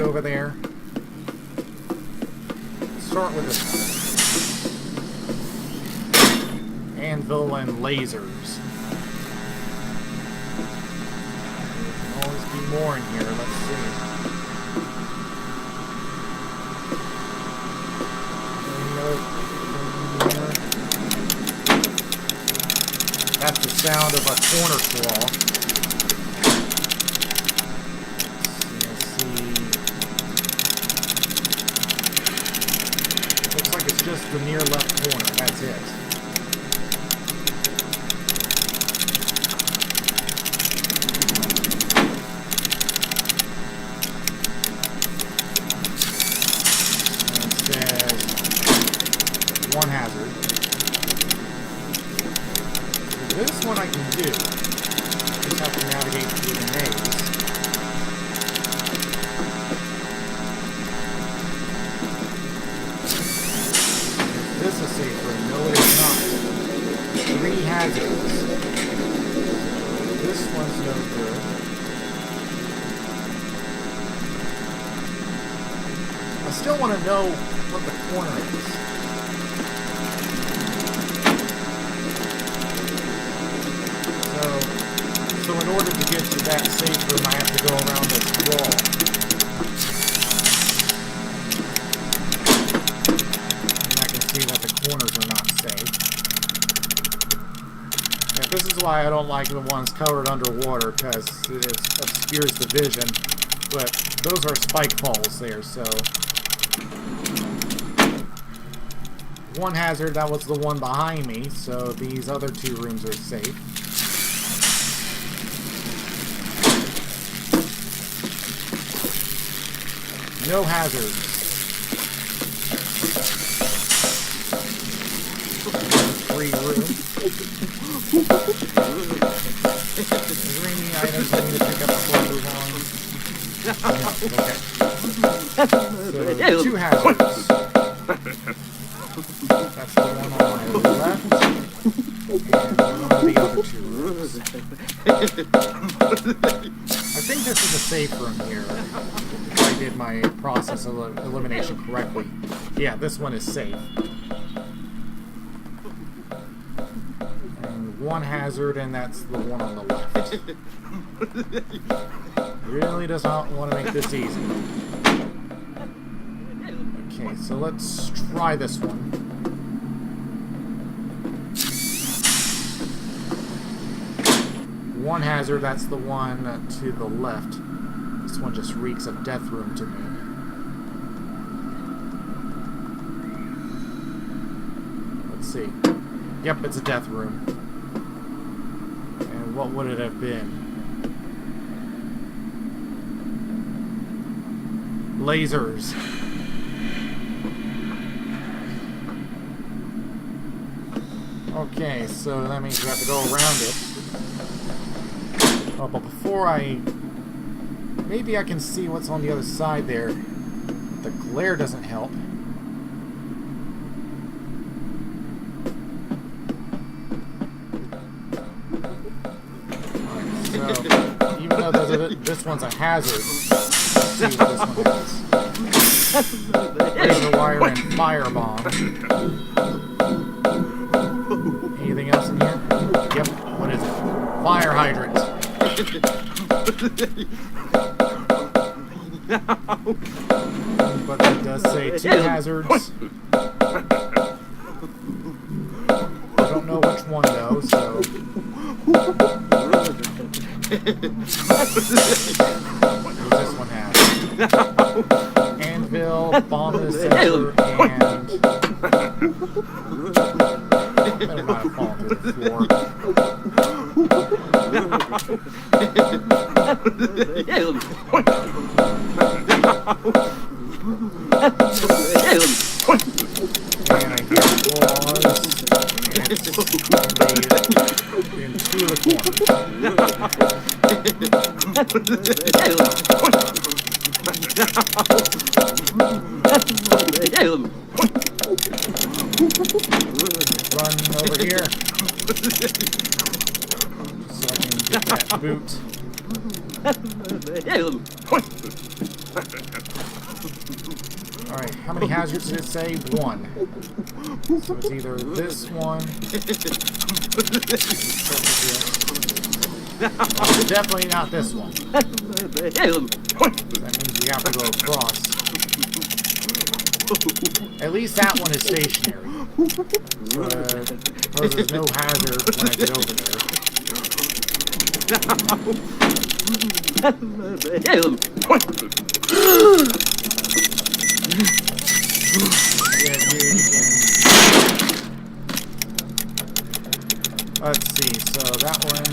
Over there. Start with this one. Anvil and lasers. There can always be more in here. Let's see. That's the sound of a corner claw. Just the near left corner, that's it. And it says 1 hazard. This one I can do. Just have to navigate through the maze. This is a safe room. No, it is not. 3 hazards. This one's no good. I still want to know what the corner is. So in order to get to that safe room, I have to go around this wall. Corners are not safe. Yeah, this is why I don't like the ones covered underwater, because it obscures the vision. But those are spike falls there, so 1 hazard, that was the one behind me, so these other 2 rooms are safe. No hazards. 3 rooms. Is there any items I need to pick up before I move on? No, okay. So 2 hazards. That's the one on my left. And one of the other 2 rooms. I think this is a safe room here. If I did my process of elimination correctly. Yeah, this one is safe. And one hazard, and that's the one on the left. Really does not want to make this easy. Okay, so let's try this one. One hazard, that's the one to the left. This one just reeks of death room to me. Let's see. Yep, it's a death room. And what would it have been? Lasers. Okay, so that means we have to go around it. Oh, but before maybe I can see what's on the other side there. The glare doesn't help. Alright, so even though this one's a hazard, let's see what this one has. Laser wire and firebomb. Anything else in here? Yep, what is it? Fire hydrant. But it does say 2 hazards. I don't know which one though, so. What does this one have? Anvil, bomb sensor, and. Better not have fallen to the floor. And I hear claws, and it's into the corner. Run over here. So I can get that boot. Alright, how many hazards did it say? 1. So it's either this one. Oh, definitely not this one. That means we have to go across. At least that one is stationary. But suppose there's no hazard when I get over there. Yeah, dude, you can. Let's see, so that one,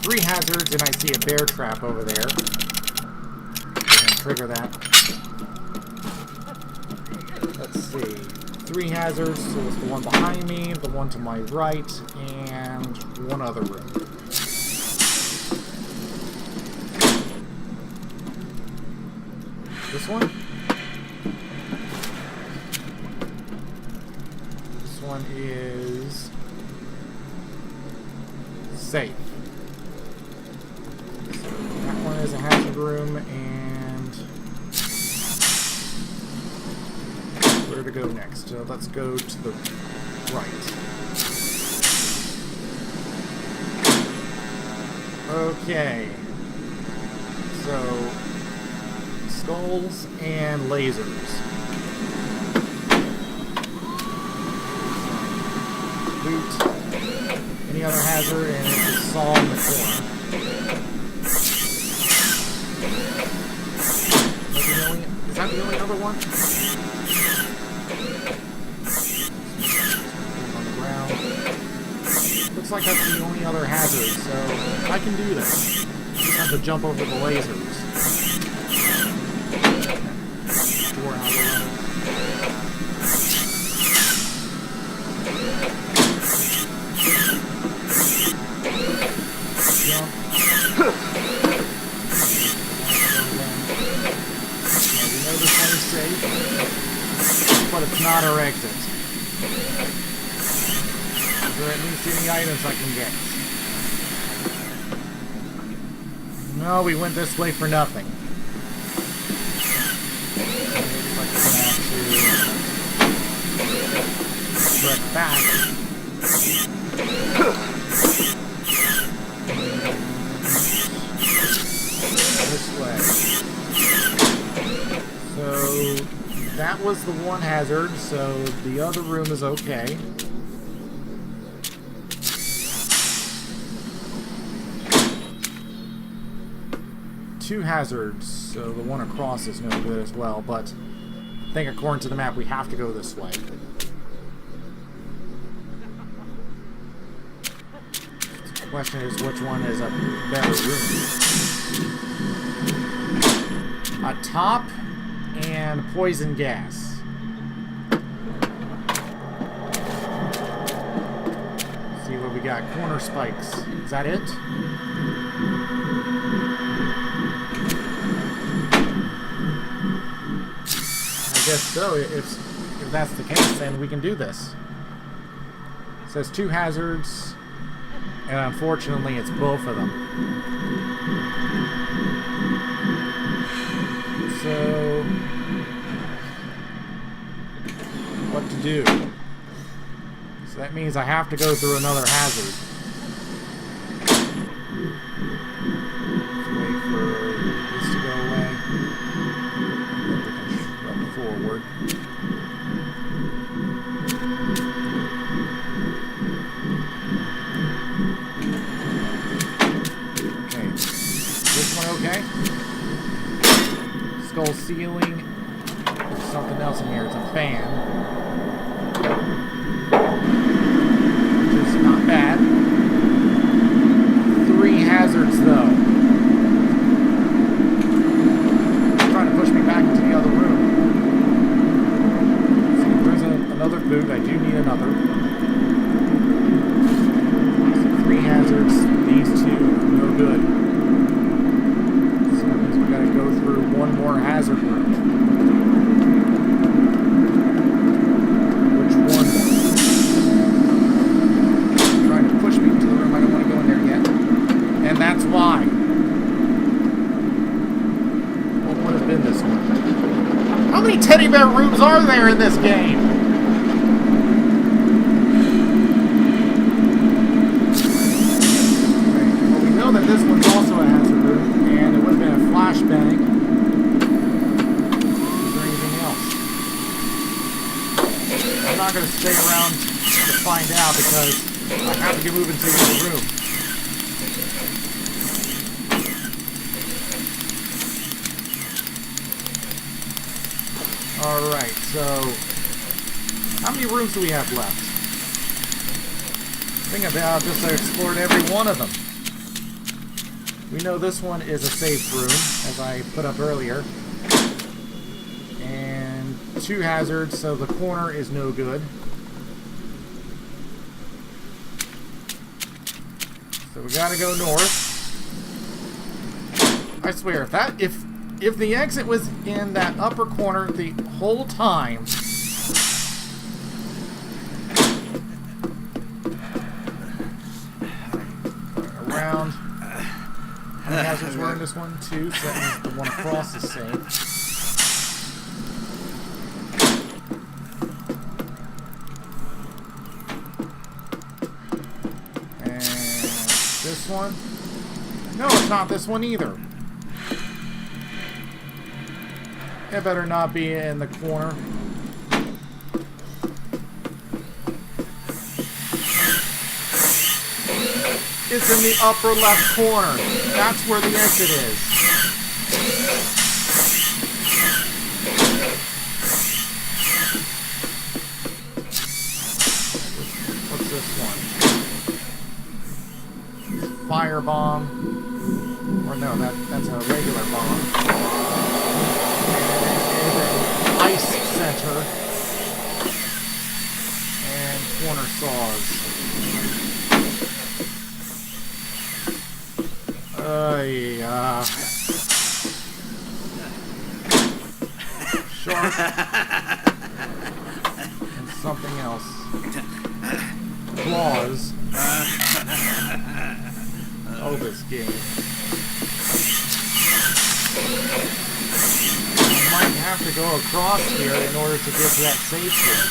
3 hazards, and I see a bear trap over there. And trigger that. Let's see, 3 hazards, so it's the one behind me, the one to my right, and one other room. This one? This one is safe. So that one is a hazard room, and where to go next? Let's go to the right. Okay. So skulls and lasers. Loot. Any other hazard, and it's a saw in the corner. Is that the only other one? On the ground. Looks like that's the only other hazard, so I can do this. Just have to jump over the lasers. But it's not our exit. Is there at least any items I can get? No, we went this way for nothing. back. This way. So that was the one hazard, so the other room is okay. Two hazards, so the one across is no good as well, but I think according to the map we have to go this way. The question is which one is a better room. A top and poison gas. Let's see what we got. Corner spikes. Is that it? I guess so. If that's the case, then we can do this. It says two hazards, and unfortunately it's both of them. So, what to do? So that means I have to go through another hazard. Let's wait for this to go away. Then we can run forward. Okay. This one okay? Skull ceiling. There's something else in here. It's a fan. Which is not bad. 3 hazards though. It's trying to push me back into the other room. See, if there's another boot, I do need another. So 3 hazards. These 2, no good. Go through one more hazard room. Which one? It's trying to push me into the room. I don't want to go in there yet. And that's why. What would have been this one? How many teddy bear rooms are there in this game? Well, we know that this one's also a hazard room. And it would have been a flashbang. Is there anything else? I'm not going to stay around to find out because I have to get moving to the other room. Alright, so how many rooms do we have left? I think I've just explored every one of them. We know this one is a safe room, as I put up earlier. And 2 hazards, so the corner is no good. So we gotta go north. I swear, if the exit was in that upper corner the whole time, around. How many hazards were in this one? 2, so that means the one across is safe. And this one? No, it's not this one either. It better not be in the corner. It's in the upper left corner. That's where the exit is. What's this one? Firebomb. Or no, that's a regular bomb. And an ice center. And corner saws. Yeah. Shark. And something else. Claws. Oh, this game. I might have to go across here in order to get to that safe room.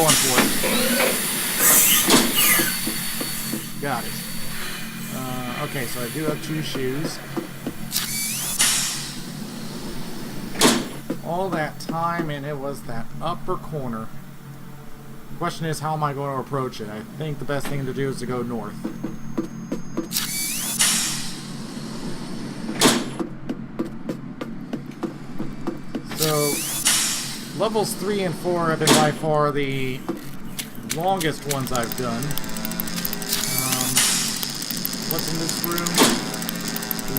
going for it. Got it. Okay, so I do have 2 shoes. All that time, and it was that upper corner. Question is, how am I going to approach it? I think the best thing to do is to go north. So, levels 3 and 4 have been by far the longest ones I've done. What's in this room?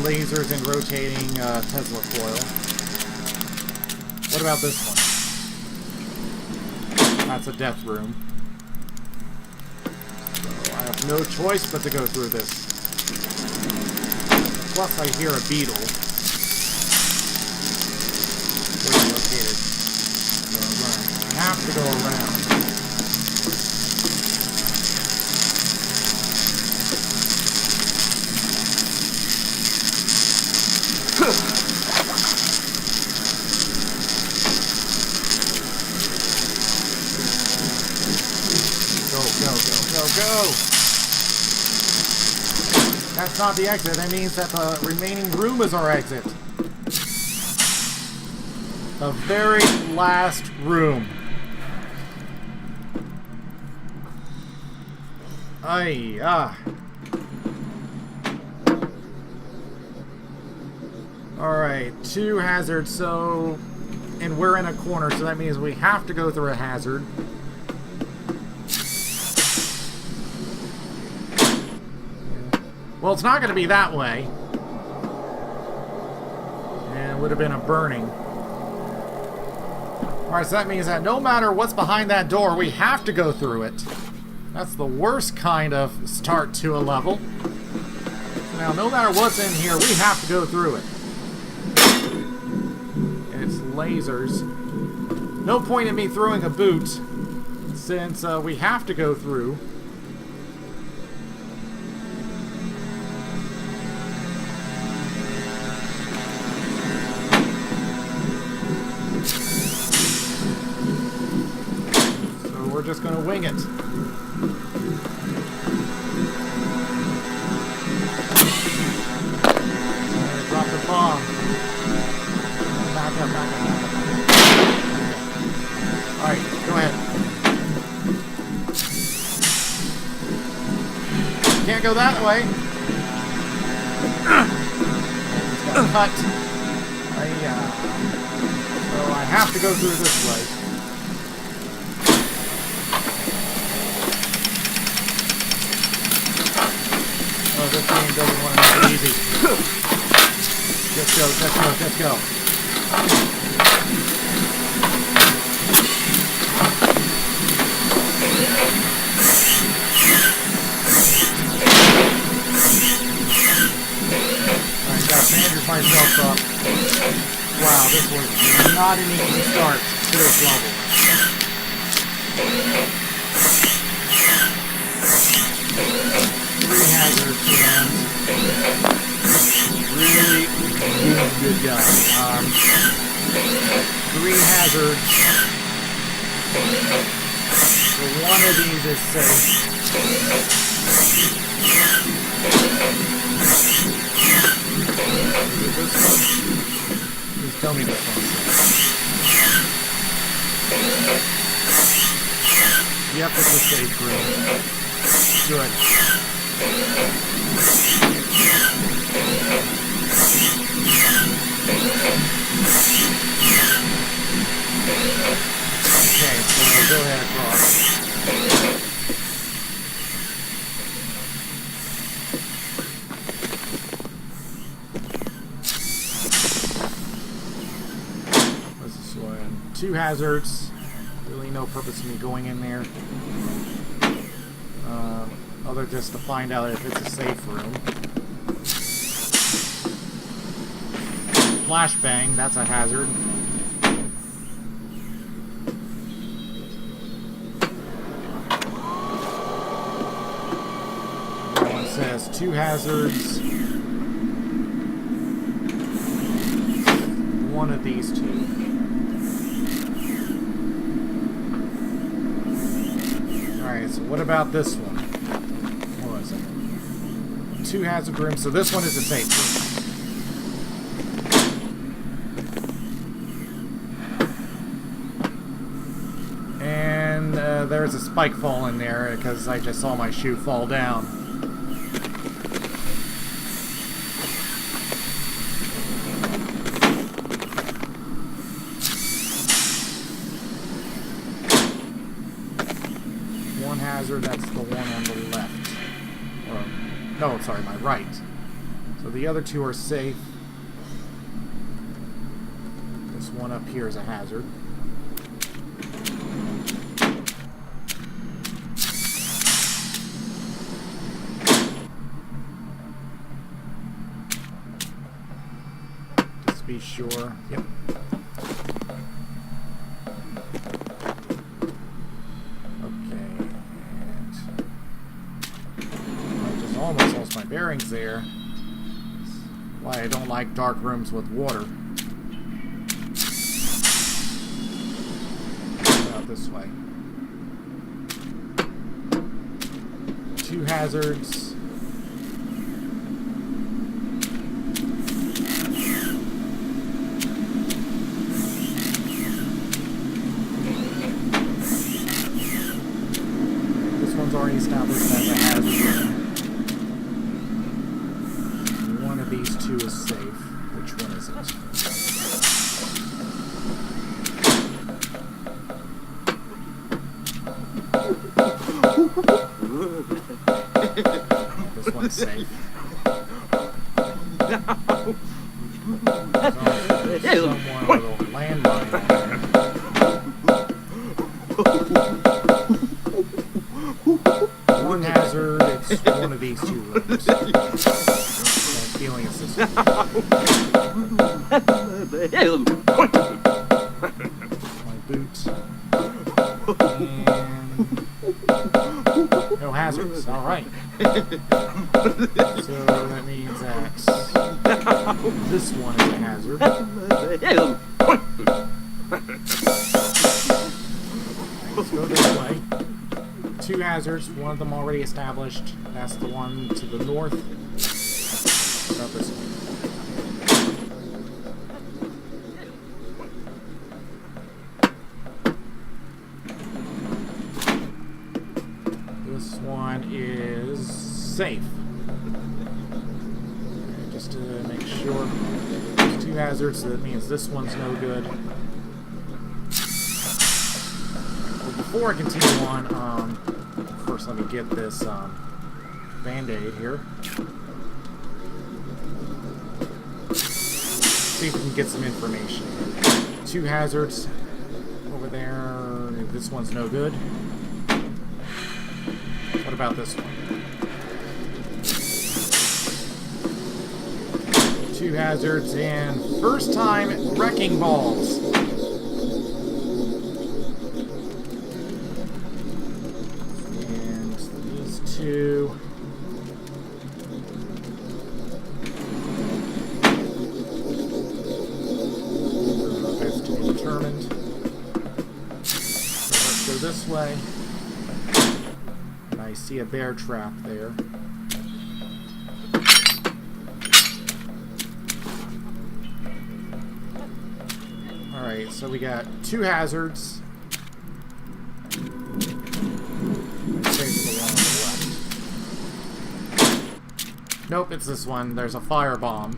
Lasers and rotating Tesla coil. What about this one? That's a death room. So I have no choice but to go through this. Plus I hear a beetle. Where is it located? So I'm going to have to go around. Go! That's not the exit. That means that the remaining room is our exit. The very last room. Alright, 2 hazards, so... And we're in a corner, so that means we have to go through a hazard. Well, it's not going to be that way. And it would have been a burning. Alright, so that means that no matter what's behind that door, we have to go through it. That's the worst kind of start to a level. Now, no matter what's in here, we have to go through it. It's lasers. No point in me throwing a boot, since we have to go through. We're just going to wing it. Drop the bomb. Back up. Alright, go ahead. Can't go that way. It's got cut. So I have to go through this way. Oh, this game doesn't want to make it easy. Let's go. Alright, gotta bandage myself up. Wow, this was not an easy start to this level. Hazards, and really good guy. 3 hazards. So one of these is safe. Is it this one? Please tell me this one's safe. Yep, it's a safe room. Good. Okay, so go ahead across. What's this one? 2 hazards. Really no purpose in me going in there. Other just to find out if it's a safe room. Flashbang, that's a hazard. It says 2 hazards. One of these 2. Alright, so what about this one? What was it? 2 hazard rooms, so this one is a safe room. And there's a spike fall in there because I just saw my shoe fall down. One hazard, that's the one on the left. Or, no, sorry, my right. So the other 2 are safe. This one up here is a hazard. Just to be sure. Yep. Almost lost my bearings there. Why I don't like dark rooms with water. Out this way. 2 hazards. This one's already established as a hazard room. These 2 is safe. Which one is it? This one's safe. Someone with a landmine on there. One hazard, it's one of these 2 rooms. Feeling it's this one. My boot. And no hazards. Alright. So that means that this one is a hazard. Let's go this way. 2 hazards, one of them already established. That's the one to the north. About this one. This one is safe. Okay, just to make sure. There's 2 hazards, so that means this one's no good. Well, before I continue on, first let me get this Band-Aid here. See if we can get some information. 2 hazards over there. This one's no good. What about this one? 2 hazards and first time wrecking balls. And these 2. Determined. So let's go this way. And I see a bear trap there. Alright, so we got 2 hazards. Let's take the one on the left. Nope, it's this one. There's a firebomb.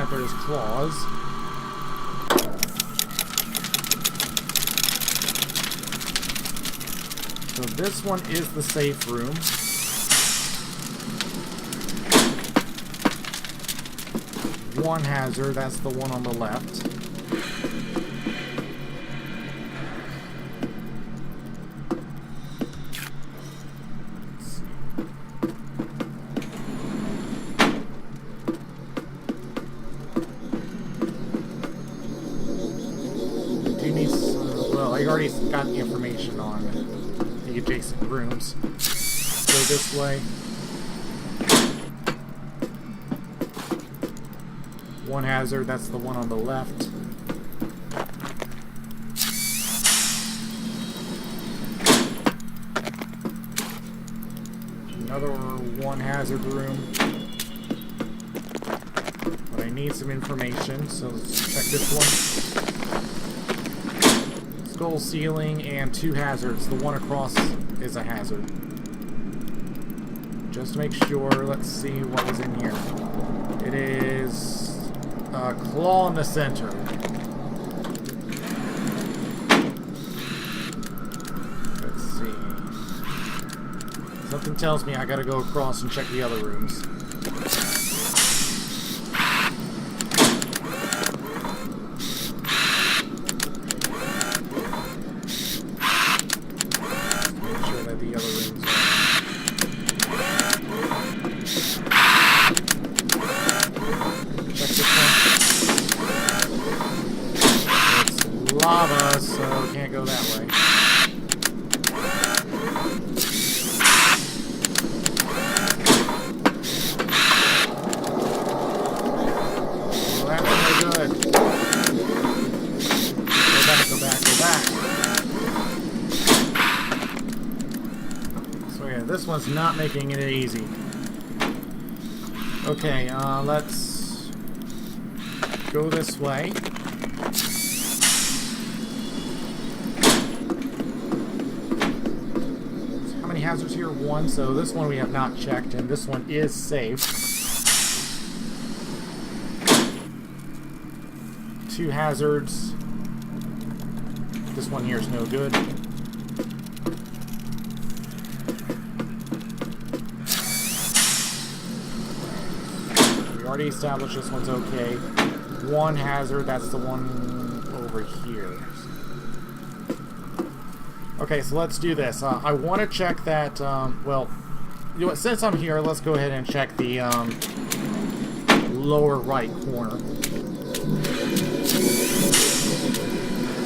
There's claws. So this one is the safe room. One hazard, that's the one on the left. Well, I already got the information on the adjacent rooms. Go this way. One hazard, that's the one on the left. Another one hazard room. But I need some information, so let's check this one. Skull ceiling and 2 hazards. The one across is a hazard. Just to make sure, let's see what was in here. It is a claw in the center. Let's see. Something tells me I gotta go across and check the other rooms. Make sure that the other rooms are... Check this one. It's lava, so can't go that way. Well, that's no good. Go back, go back. So yeah, this one's not making it easy. Okay, let's go this way. How many hazards here? 1, so this one we have not checked, and this one is safe. 2 hazards. This one here is no good. We already established this one's okay. 1 hazard, that's the one over here. Okay, so let's do this. I want to check that, well, you know what, since I'm here, let's go ahead and check the lower right corner. Let's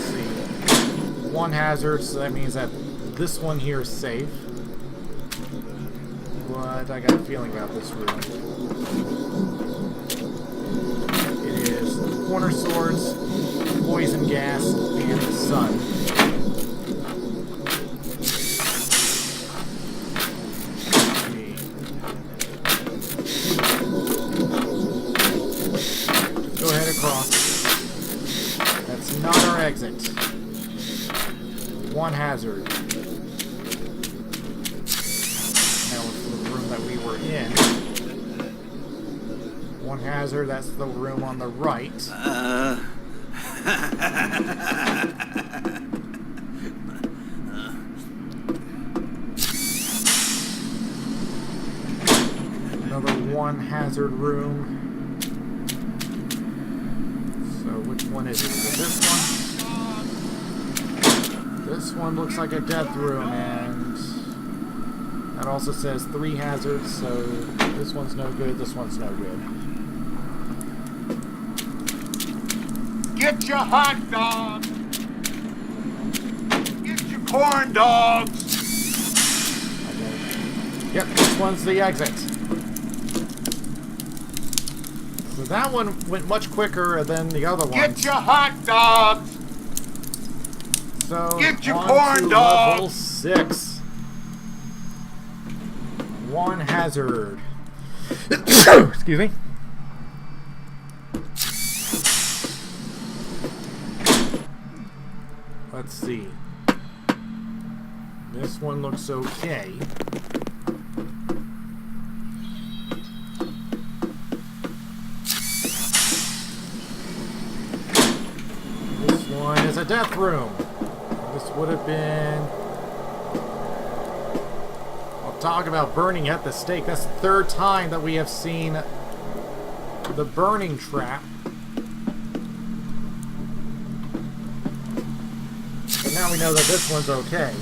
see. 1 hazard, so that means that this one here is safe. But I got a feeling about this room. It is corner swords, poison gas, and the sun. Go ahead across. That's not our exit. 1 hazard. Now it's the room that we were in. 1 hazard, that's the room on the right. Another 1 hazard room. So which one is it? Is it this one? This one looks like a death room, and that also says 3 hazards, so this one's no good, this one's no good. Get your hot dogs! Get your corn dogs! Yep, this one's the exit. So that one went much quicker than the other one. Get your hot dogs! So Get your on corn to dogs! level 6. 1 hazard. Excuse me. Let's see. This one looks okay. This one is a death room. This would have been... I'll talk about burning at the stake. That's the 3rd time that we have seen the burning trap. But now we know that this one's okay.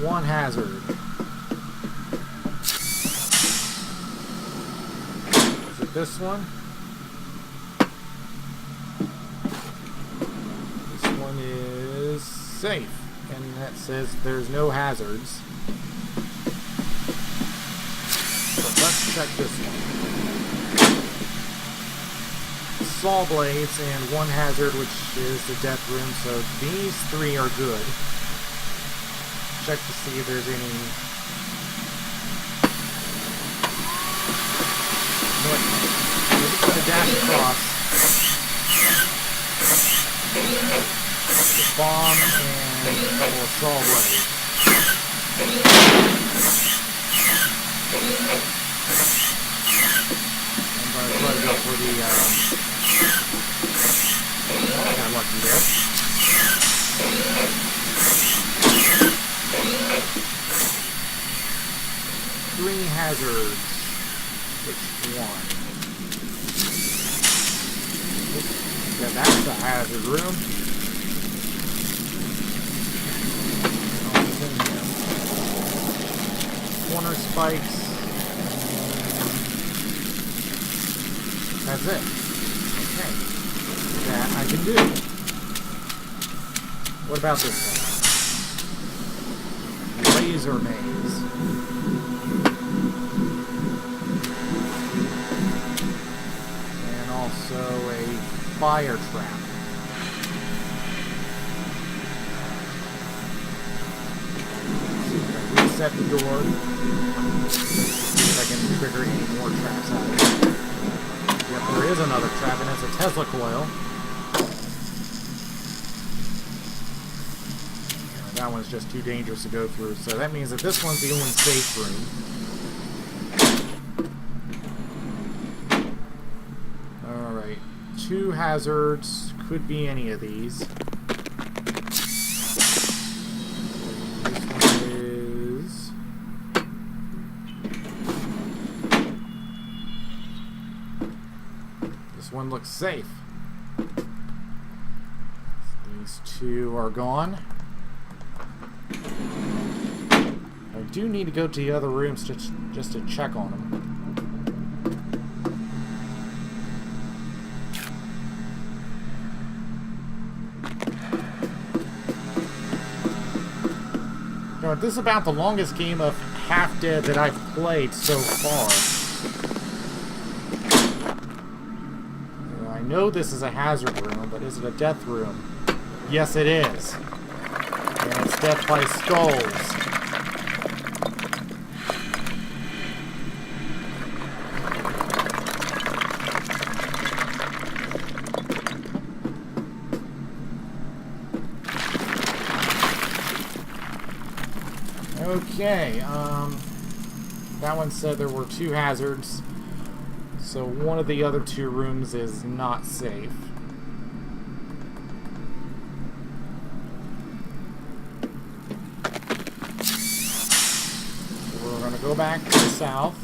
One hazard. Is it this one? This one is safe, and that says there's no hazards. check this one. Saw blades and one hazard, which is the death room, so these three are good. Check to see if there's any... What? We're just going to dash across. The bomb and a couple of saw blades. I'm going to try to go for the... Oh, I got lucky there. Three hazards. Which one? Yeah, that's the hazard room. Corner spikes. That's it. Okay. That I can do. What about this one? Laser maze. And also a fire trap. Reset the door. See if I can trigger any more traps out of it. Yep, there is another trap, and it's a Tesla coil. That one's just too dangerous to go through, so that means that this one's the only safe room. Alright, two hazards, could be any of these. This one is... This one looks safe. These two are gone. I do need to go to the other rooms just to check on them. Now, this is about the longest game of Half Dead that I've played so far. I know this is a hazard room, but is it a death room? Yes, it is. And it's death by skulls. Okay, that one said there were two hazards, so one of the other two rooms is not safe. So we're going to go back to the south.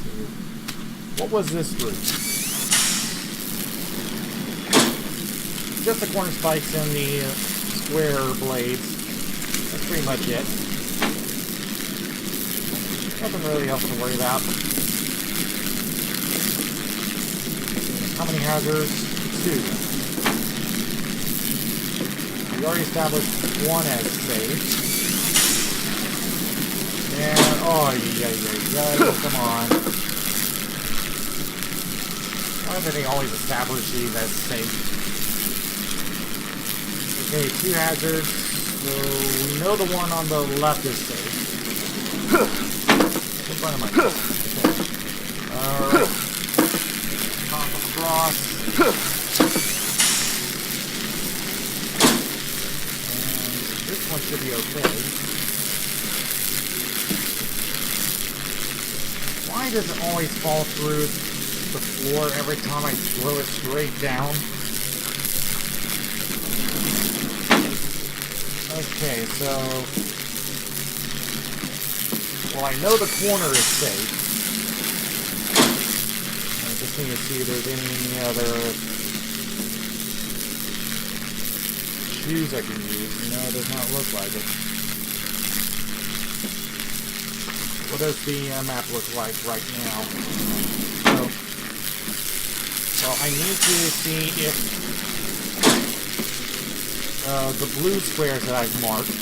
So, what was this room? Just the corner spikes and the square blades. That's pretty much it. Nothing really else to worry about. How many hazards? Two. We already established one as safe. And, oh, yeah, come on. Why do they always establish these as safe? Okay, two hazards, so we know the one on the left is safe. In front of my face. Okay. Alright. Hop across. And this one should be okay. Why does it always fall through the floor every time I throw it straight down? Okay, so... Well, I know the corner is safe. I just need to see if there's any other shoes I can use. No, it does not look like it. What does the map look like right now? So, well, I need to see if the blue squares that I've marked, I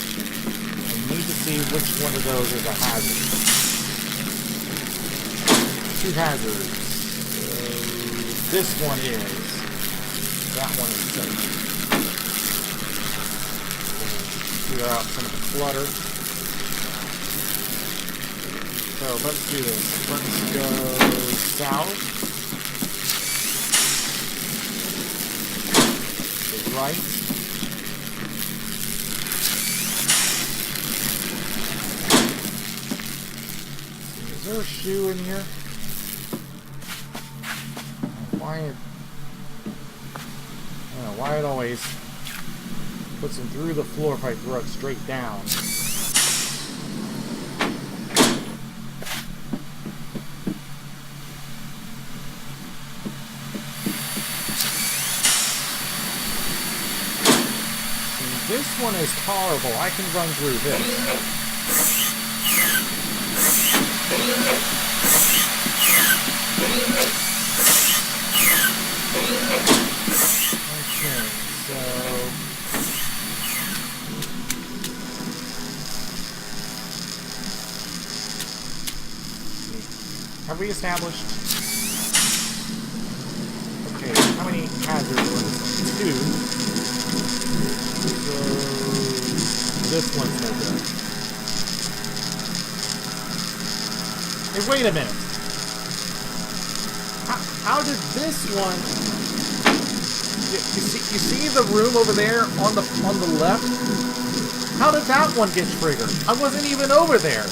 need to see which one of those is a hazard. 2 hazards. This one is. That one is safe. Clear out some of the clutter. So let's do this. Let's go south. To the right. Is there a shoe in here? Why it always puts him through the floor if I throw it straight down. This one is tolerable. I can run through this. Okay, so... Have we established... Okay, how many hazards are in this one? 2. So this one's no good. Hey, wait a minute. How did this one? You see the room over there on the left? How did that one get triggered? I wasn't even over there.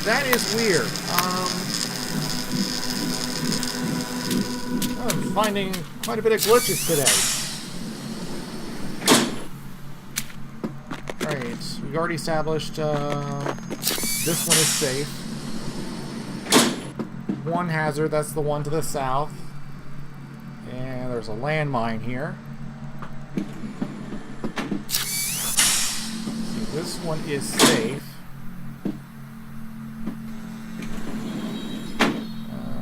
That is weird. I'm finding quite a bit of glitches today. Alright, we've already established this one is safe. 1 hazard, that's the one to the south. And there's a landmine here. See, this one is safe.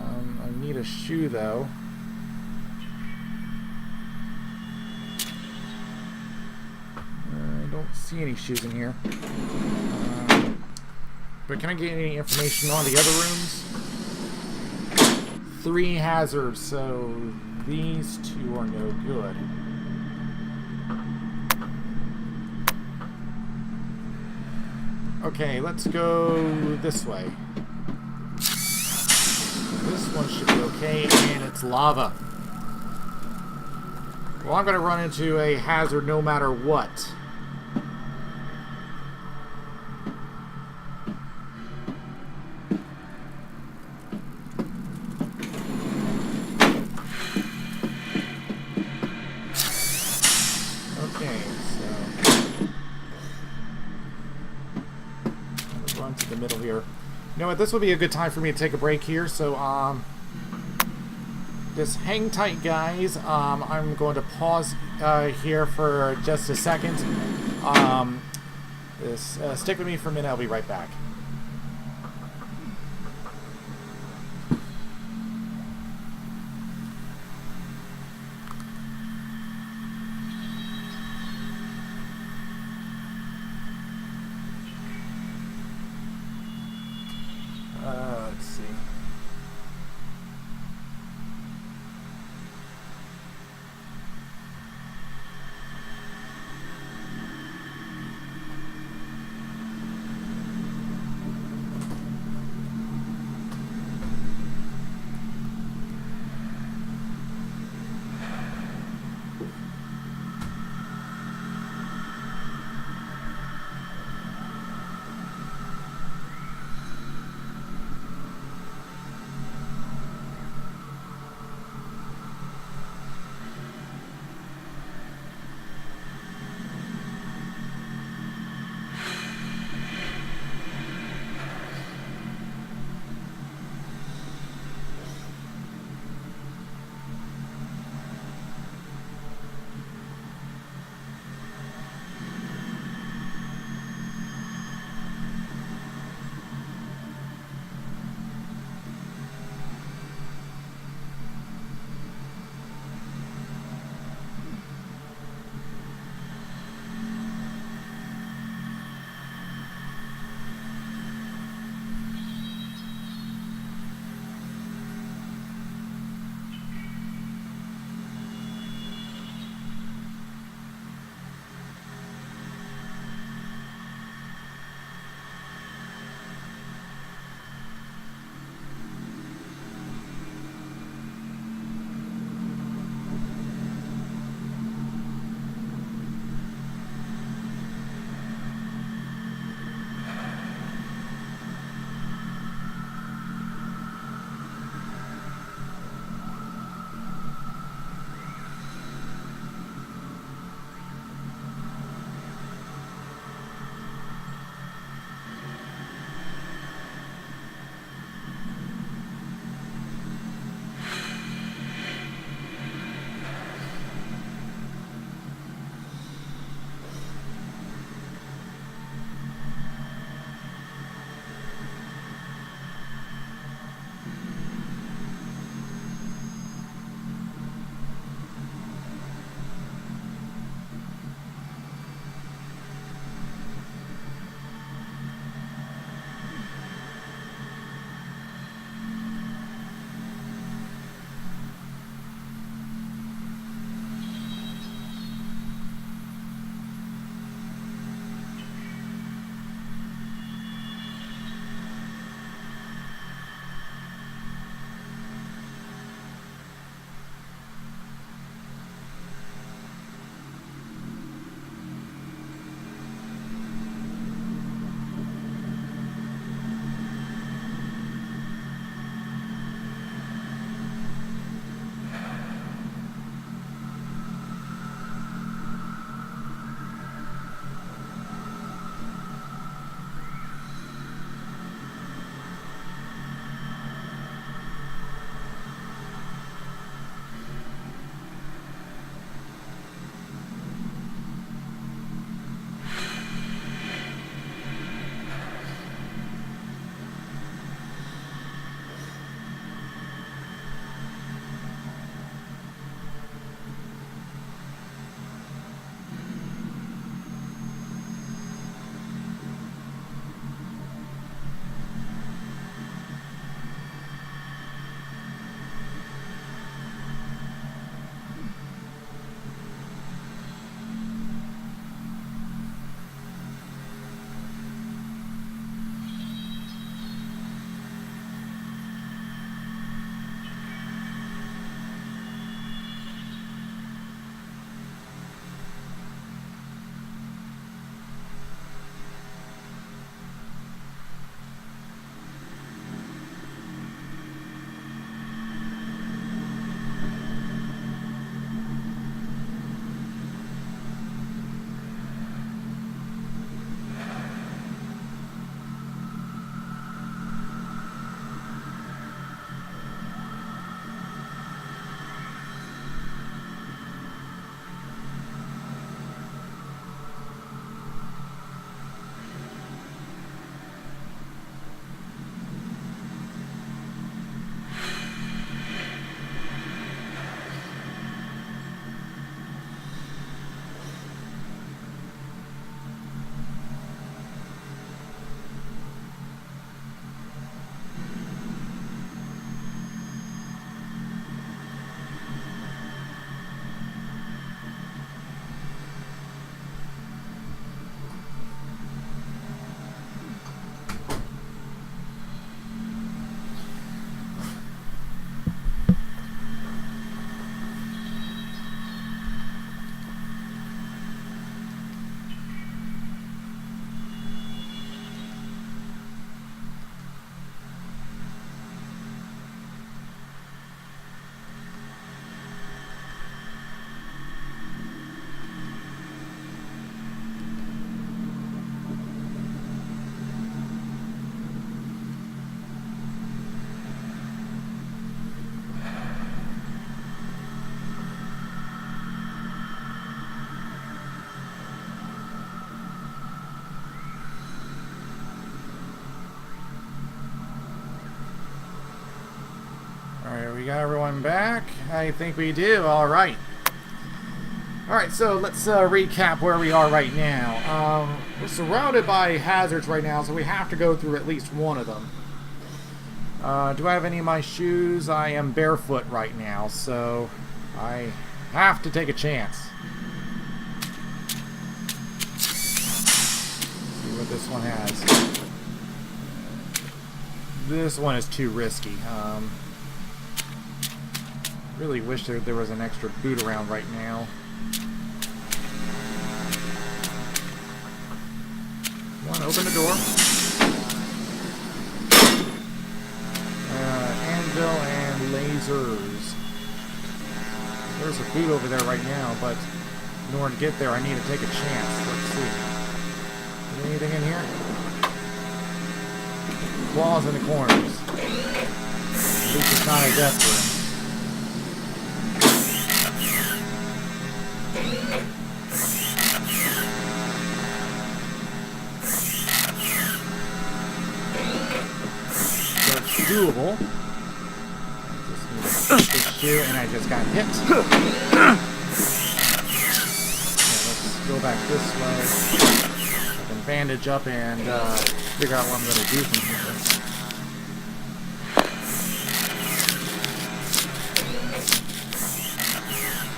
I need a shoe though. See any shoes in here. But can I get any information on the other rooms? 3 hazards, so these 2 are no good. Okay, let's go this way. This one should be okay, and it's lava. Well, I'm going to run into a hazard no matter what. To the middle here. You know what? This would be a good time for me to take a break here. So, just hang tight, guys. I'm going to pause here for just a second. Stick with me for a minute. I'll be right back. Let's see. we got everyone back? I think we do. All right. All right, so let's recap where we are right now. We're surrounded by hazards right now, so we have to go through at least one of them. Do I have any of my shoes? I am barefoot right now, so I have to take a chance. See what this one has. This one is too risky. Really wish there was an extra boot around right now. One, open the door. Anvil and lasers. There's a boot over there right now, but in order to get there, I need to take a chance. Let's see. Is there anything in here? Claws in the corners. At least it's not a death room. So it's doable. I just need to push this shoe, and I just got hit. Okay, let's go back this way. I can bandage up and figure out what I'm going to do from here.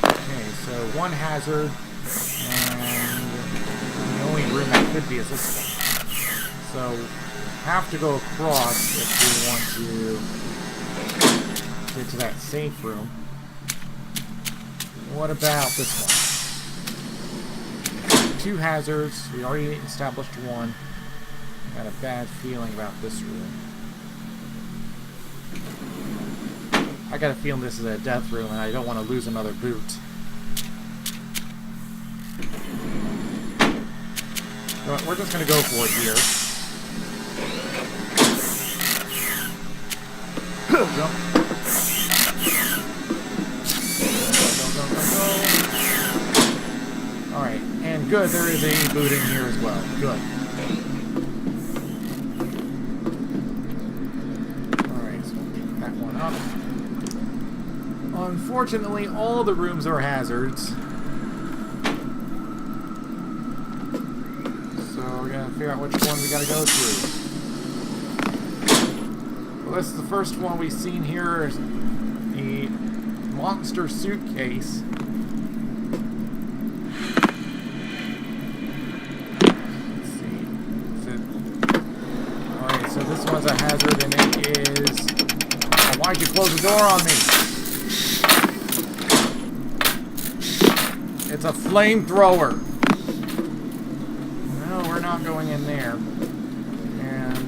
Okay, so one hazard, and the only room that could be is this one. So have to go across if we want to get to that safe room. What about this one? Two hazards. We already established one. Got a bad feeling about this room. I got a feeling this is a death room, and I don't want to lose another boot. So we're just going to go for it here. Jump. Go. Alright, and good, there is a boot in here as well. Good. Alright, so we'll pick that one up. Unfortunately, all the rooms are hazards. So we're going to figure out which one we got to go through. Well, this is the first one we've seen here. The monster suitcase. Let's see. Alright, so this one's a hazard, and it is... Oh, why'd you close the door on me? It's a flamethrower. No, we're not going in there.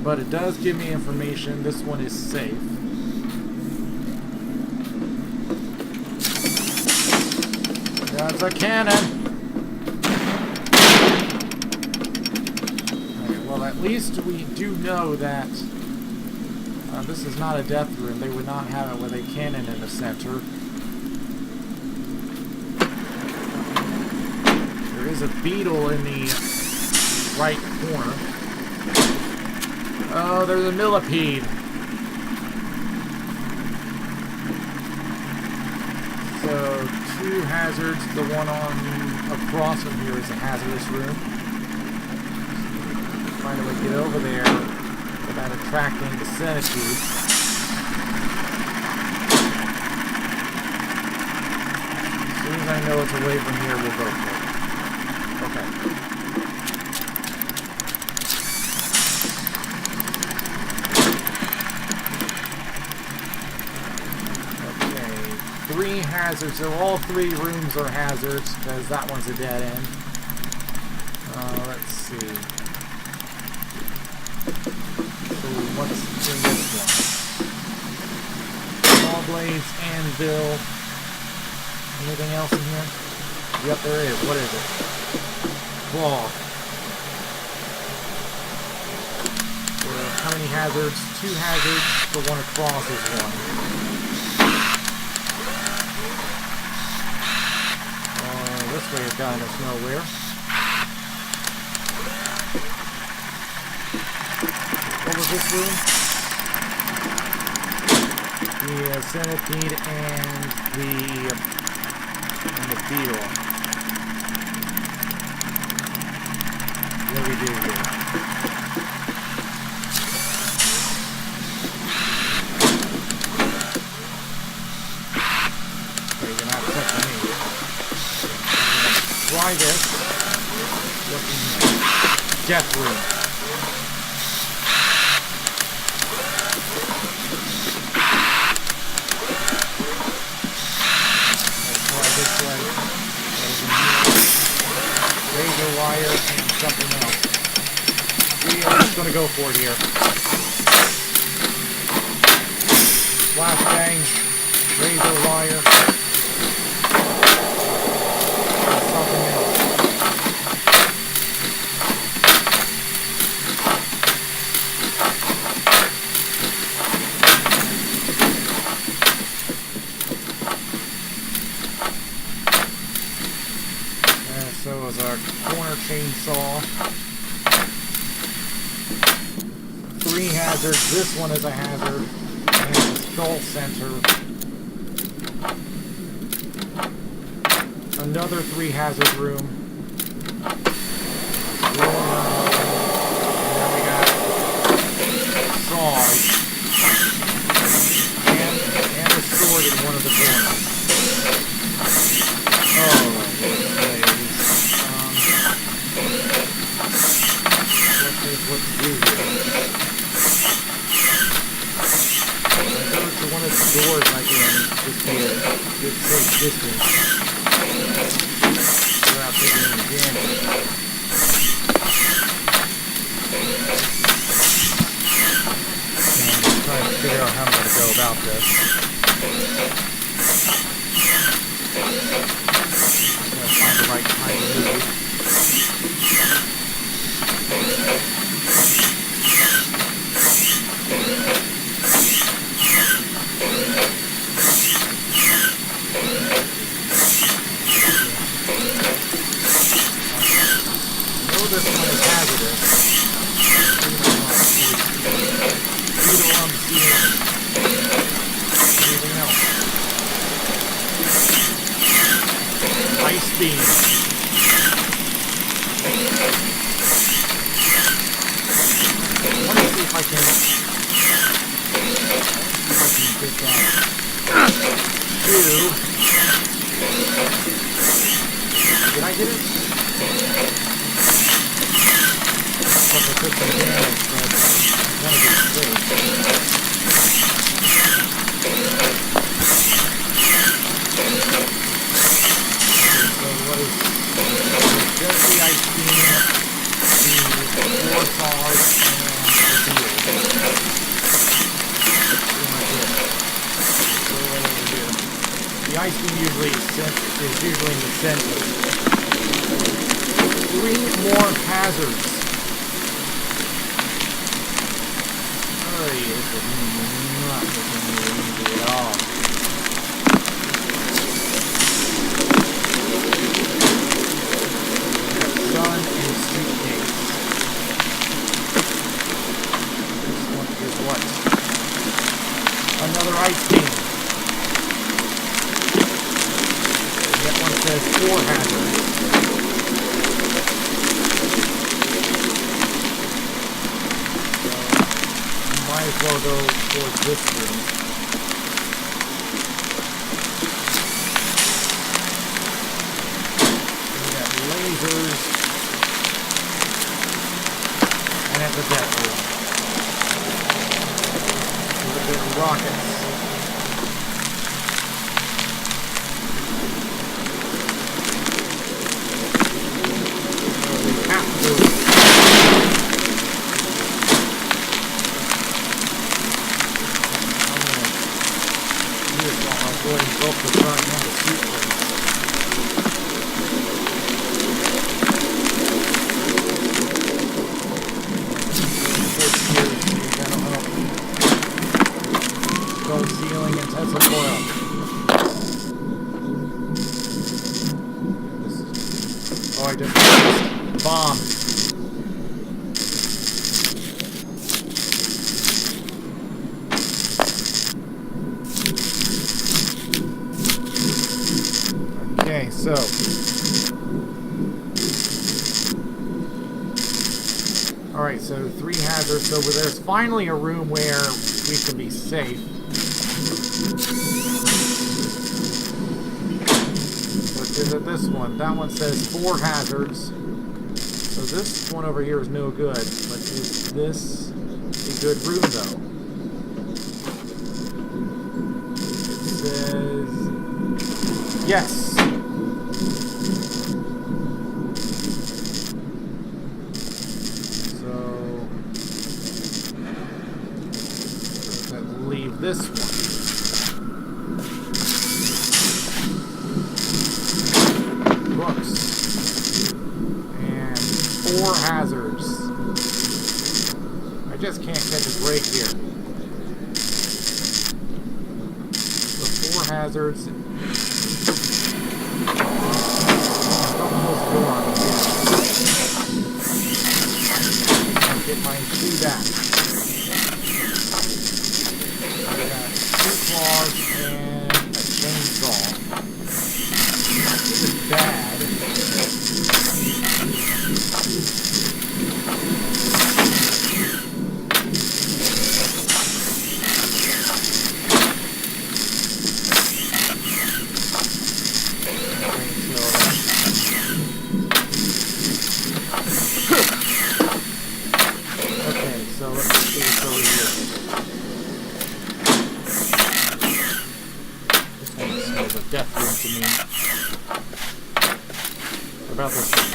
But it does give me information. This one is safe. That's a cannon. Okay, well, at least we do know that this is not a death room. They would not have it with a cannon in the center. There is a beetle in the right corner. Oh, there's a millipede. So, two hazards. The one on across from here is a hazardous room. So find a way to get over there without attracting the centipede. As soon as I know it's away from here, we'll go for it. Okay. Three hazards, so all three rooms are hazards, because that one's a dead end. Let's see. So what's in this one? Saw blades, anvil. Anything else in here? Yep, there is. What is it? Claw. So how many hazards? Two hazards. The one across is one. This way is gotten us nowhere. What was this room? the centipede and the beetle. What do we do here? Okay, you're not touching me. Try this. What's in here? Death room. Razor wire and something else. We are just going to go for it here. Flashbang, razor wire, and something else. So is our corner chainsaw. 3 hazards. This one is a hazard. And the skull center. Another 3 hazard room. And then we got saws. And a sword in one of the corners. Oh, what to do here. I go to one of the doors I can just be a good safe distance without taking any damage. And I'm trying to figure out how I'm going to go about this. I'm going to find the right time to move. This one is hazardous. Either one is anything else. Ice beam. Let me see if I can get that. 2. Did I get it? But I took some damage, but I'm gonna get straight. So what is just the ice beam, the 4 saws, and the beetle. So right over here. The ice beam usually is usually in the center. 3 more hazards. This is not looking really easy at all. Gun and suitcase. This one is what? Another ice beam. That one says 4 hazards. Might as well go towards this room. We got lasers. And at the death room. Look at rockets. So we have to going both the front and the suitcase. Gold ceiling and Tesla coil. Oh, I just bomb. Okay, so alright, so 3 hazards. So there's finally a room where we can be safe. What is it? This one. That one says 4 hazards. So this one over here is no good. But is this a good room, though? It says yes. Leave this one. Books. And 4 hazards. I just can't catch a break here. So 4 hazards. Don't close the door on me. I'll get my shoe back. Claws and a chainsaw. This is bad. Okay, so let's see what's over here. Smells like death room to me. What about this one?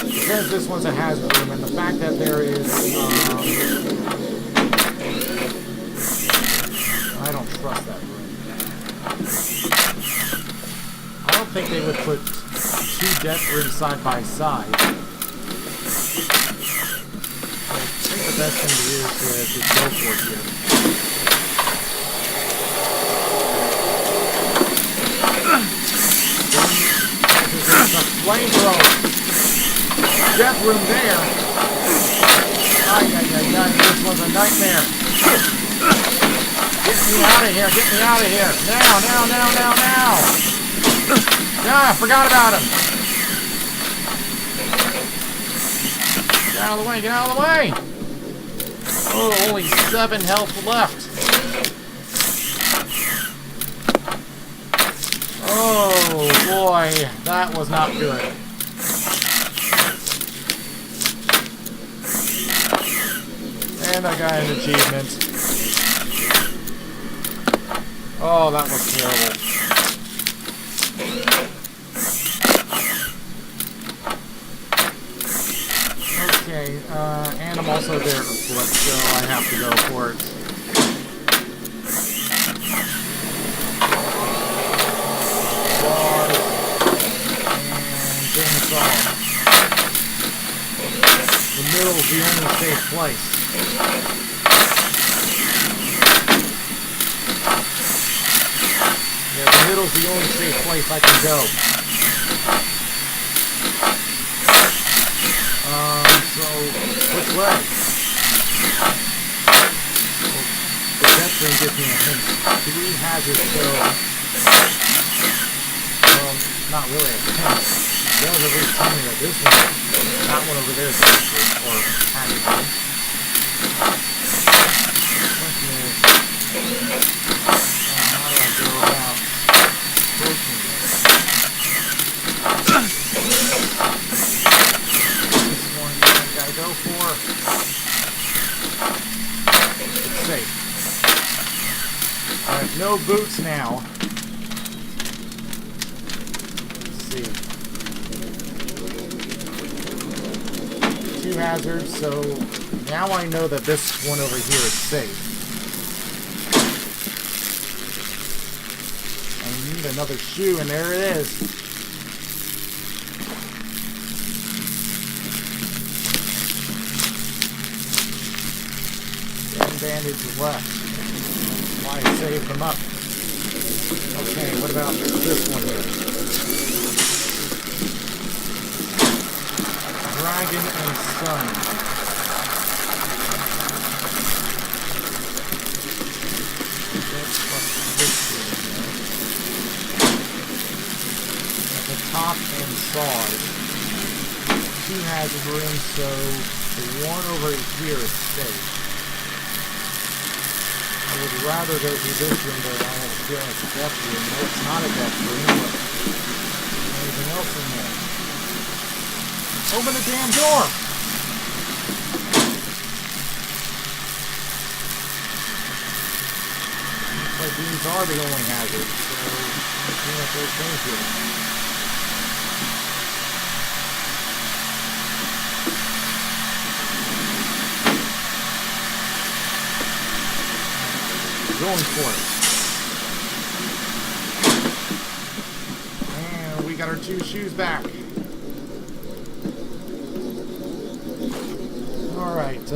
Because this one's a hazard room, and the fact that there is, I don't trust that room. I don't think they would put 2 death rooms side by side. I think the best thing to do is to just go for it here. There's a flamethrower. Death room there. Ay, this was a nightmare. Get me out of here. Get me out of here. Now. Ah, I forgot about him. Get out of the way. Get out of the way. Oh, only 7 health left. Oh boy, that was not good. And I got an achievement. Oh, that was terrible. Okay, and I'm also there to flip, so I have to go for it. The middle is the only safe place. Yeah, the middle's the only safe place I can go. So, which way? Well, the death ring gives me a hint. 3 hazards, so... Well, not really a hint. They was at least telling me that this one, that one over there is hazard, or hazard. The question is, how do I go about approaching this? This one, I gotta go for. It's safe. I have no boots now. Let's see. 2 hazards, so now I know that this one over here is safe. I need another shoe, and there it is. One bandage left. That's why I saved them up. Okay, what about this one here? Dragon and Sun. This massage. 2 hazard rooms, so the one over here is safe. I would rather go through this room, but I have a feeling it's a death room. No, it's not a death room, but anything else in there? Open the damn door! Looks like these are the only hazards, so let's see what those things do. Going for it. And we got our 2 shoes back. Alright,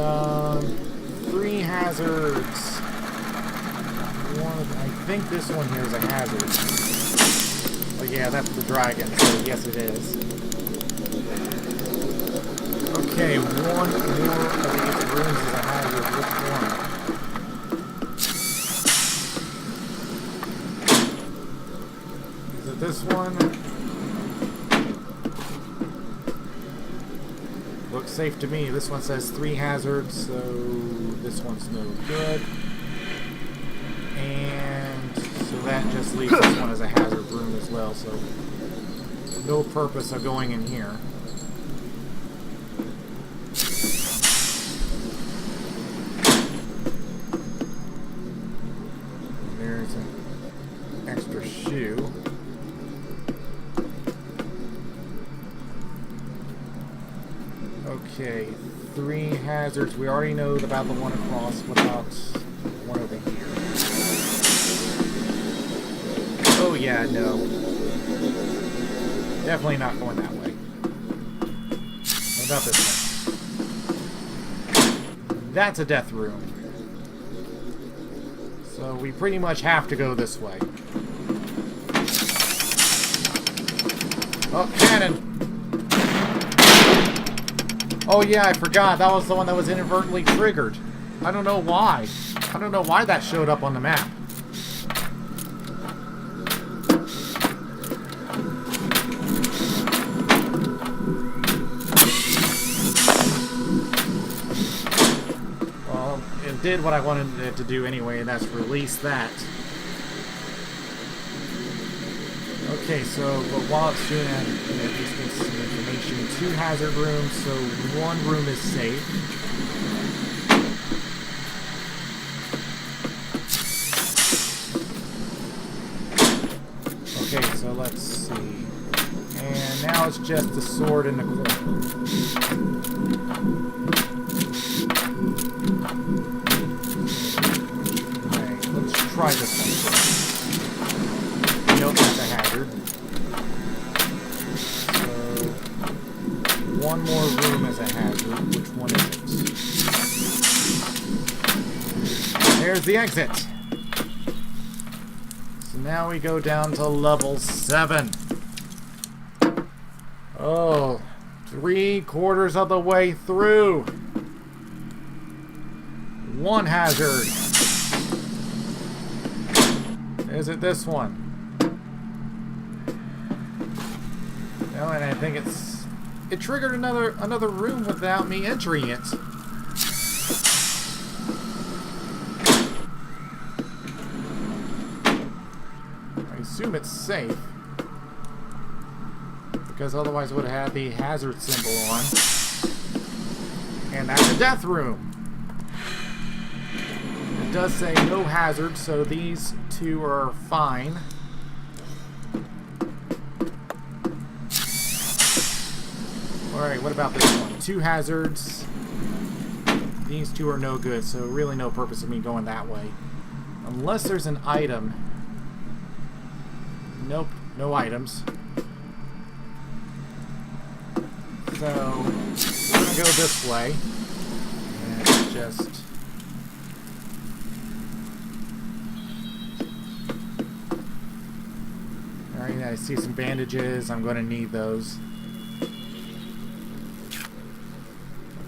3 hazards. I think this one here is a hazard. Oh yeah, that's the dragon, so yes it is. Okay, one more of these rooms is a hazard. Which one? This one looks safe to me. This one says 3 hazards, so this one's no good. And so that just leaves this one as a hazard room as well, so no purpose of going in here. There's an extra shoe. Okay, 3 hazards. We already know about the one across. What about one over here? Oh yeah, no. Definitely not going that way. What about this one? That's a death room. So we pretty much have to go this way. Oh, cannon! Oh yeah, I forgot. That was the one that was inadvertently triggered. I don't know why. I don't know why that showed up on the map. Well, it did what I wanted it to do anyway, and that's release that. Okay, so but while it's doing that, it just gives some information. 2 hazard rooms, so 1 room is safe. Okay, so let's see. And now it's just the sword in the corner. Okay, let's try this one first. Nope, that's a hazard. So, 1 more room as a hazard. Which one is it? There's the exit. So now we go down to level 7. Oh, 3/4 of the way through. 1 hazard. Is it this one? No, and I think it triggered another room without me entering it. I assume it's safe, because otherwise it would have had the hazard symbol on. And that's a death room. It does say no hazard, so these 2 are fine. Alright, what about this one? 2 hazards. These 2 are no good, so really no purpose of me going that way. Unless there's an item. Nope, no items. So, we're gonna go this way. And just... Alright, I see some bandages. I'm gonna need those.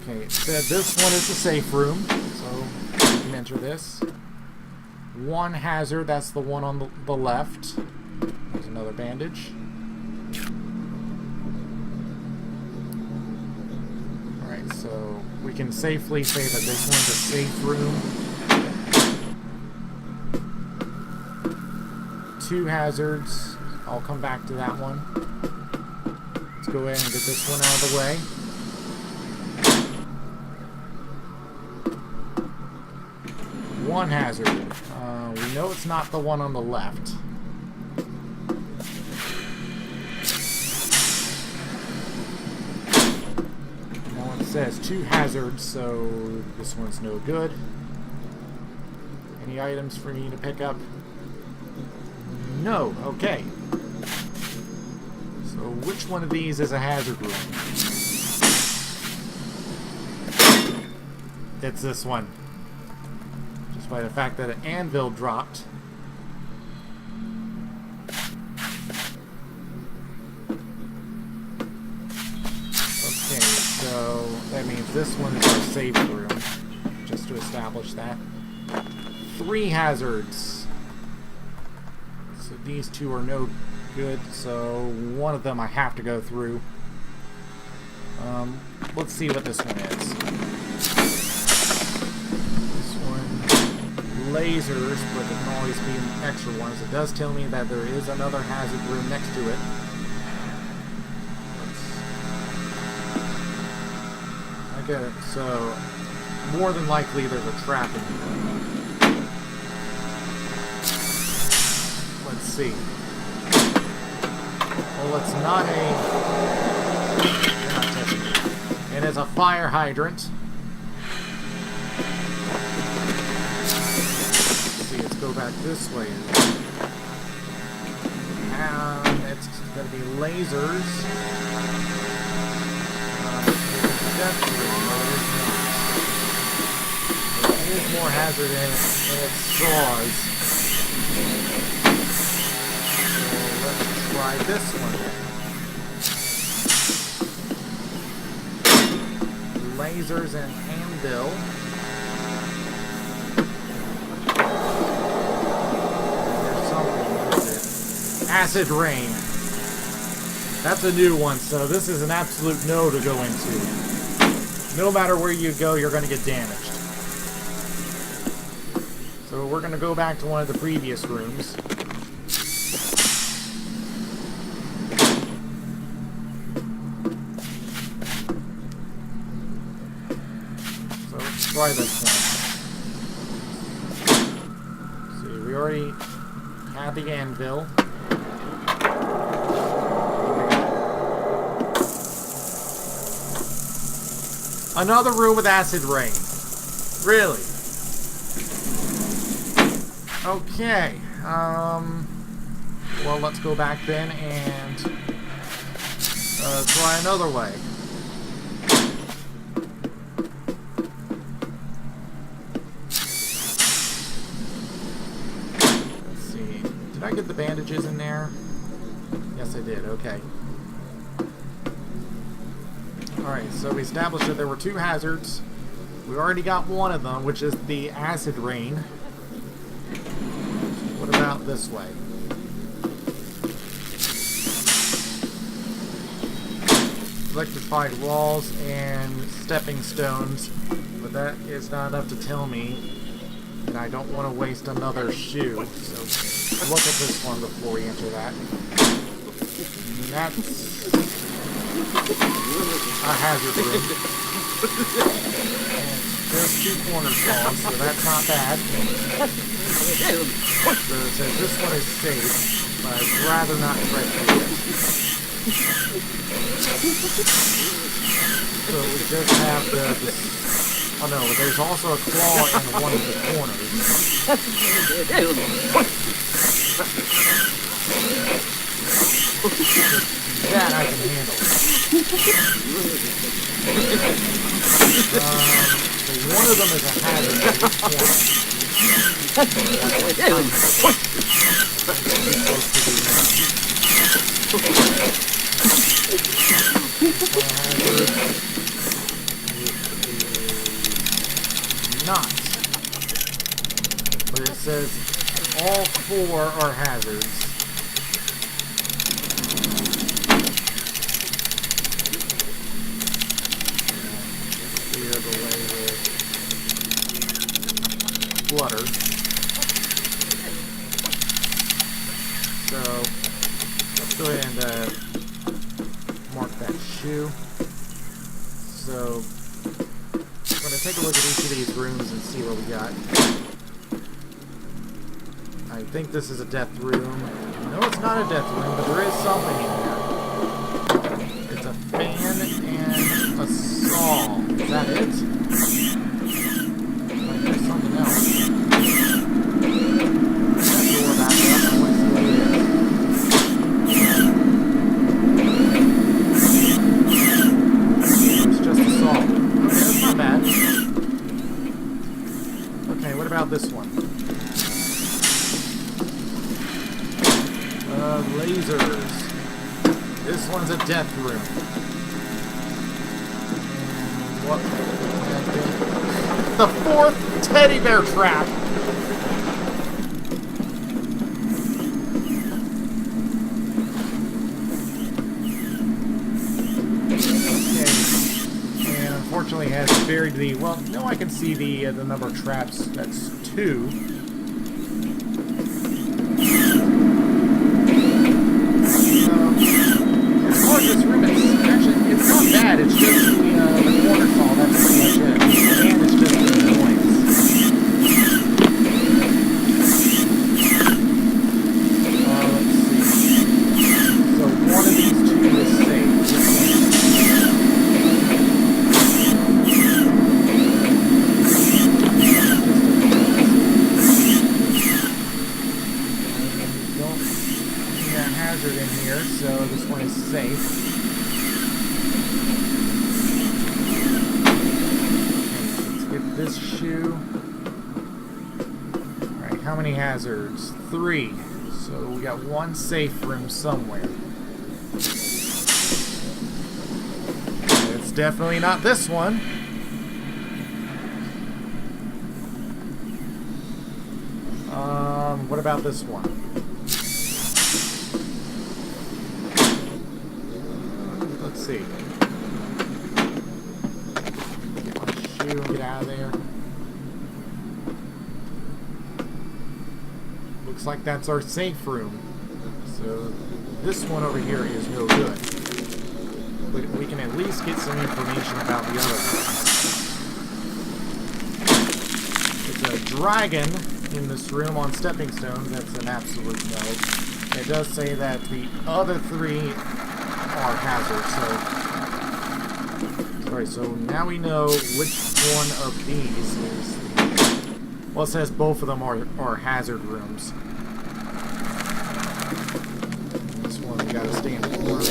Okay, it said this one is the safe room, so you can enter this. 1 hazard, that's the one on the left. There's another bandage. So we can safely say that this one's a safe room. 2 hazards. I'll come back to that one. Let's go ahead and get this one out of the way. One hazard. We know it's not the one on the left. Now it says 2 hazards, so this one's no good. Any items for me to pick up? No. Okay. So which one of these is a hazard room? It's this one. Just by the fact that an anvil dropped. Okay, so that means this one is our safe room. Just to establish that. 3 hazards. So these 2 are no good, so one of them I have to go through. Let's see what this one is. This one, lasers, but there can always be extra ones. It does tell me that there is another hazard room next to it. Okay, so more than likely there's a trap in here. Let's see. Well, it's not a... You're not touching it. It is a fire hydrant. Let's see, let's go back this way. And it's going to be lasers. There's more hazard in its straws. So let's try this one. Lasers and anvil. There's something. What is it? Acid rain. That's a new one, so this is an absolute no to go into. No matter where you go, you're going to get damaged. So we're going to go back to one of the previous rooms. So let's try this one. See, we already had the anvil. Another room with acid rain. Really? Okay. Well, let's go back then and try another way. Let's see. Did I get the bandages in there? Yes, I did. Okay. Alright, so we established that there were 2 hazards. We already got one of them, which is the acid rain. What about this way? Electrified walls and stepping stones. But that is not enough to tell me that I don't want to waste another shoe. So look at this one before we enter that. And that's a hazard room. And there's 2 corner walls, so that's not bad. So it says this one is safe, but I'd rather not try to do it. So we just have the oh no, there's also a claw in one of the corners. That I can handle. So one of them is a hazard in each corner. Not. But it says all 4 are hazards. flutter. So let's go ahead and mark that shoe. So I'm going to take a look at each of these rooms and see what we got. I think this is a death room. No, it's not a death room, but there is something in here. It's a fan and a saw. Is that it? Like there's something else. That door back up. I want to see what it is. It's just a saw. Okay, that's not bad. Okay, what about this one? Lasers. This one's a death room. And what? The fourth teddy bear trap. Okay. And unfortunately has buried the, well, no, I can see the number of traps. That's 2. This room is actually, it's not bad, it's just the corner saw, that's pretty much it. And it's just the noise. Let's see. So one of these 2 is safe. Don't see a hazard in here, so this one is safe. This shoe. Alright, how many hazards? 3. So we got one safe room somewhere. It's definitely not this one. What about this one? Let's see. Get out of there. Looks like that's our safe room. So this one over here is no good. But we can at least get some information about the other one. It's a dragon in this room on stepping stones. That's an absolute no. It does say that the other 3 are hazards, so alright, so now we know which one of these is... Well, it says both of them are hazard rooms. This one we gotta stay in the corner.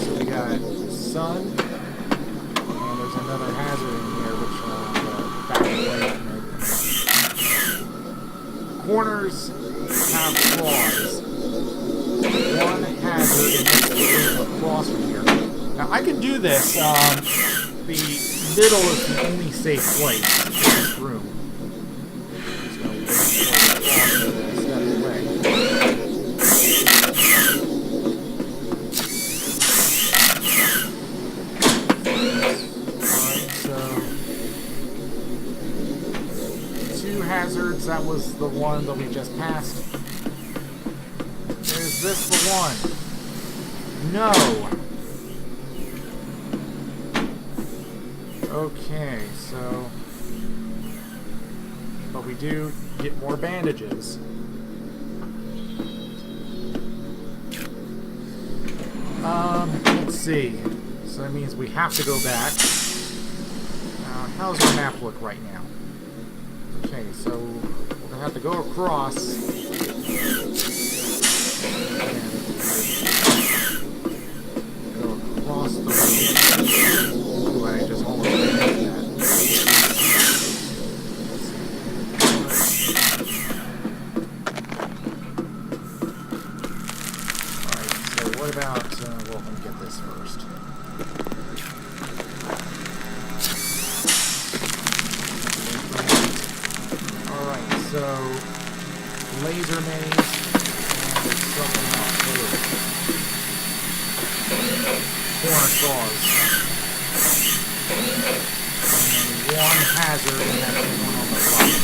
So we got sun, and there's another hazard in here, which back away from it. Corners have claws. One hazard in this room across from here. Now, I can do this. The middle is the only safe place in this room. Just gonna wait for the claw to step away. Alright, so 2 hazards. That was the one that we just passed. Is this the one? No. Okay, so... But we do get more bandages. Let's see. So that means we have to go back. How's our map look right now? Okay, so we'll have to go across. Go across the road. Ooh, I just almost did that. Alright, so what about, well, let me get this first. Alright, so laser maze, and there's something else. Corner saws. And one hazard, and that's the one on the right.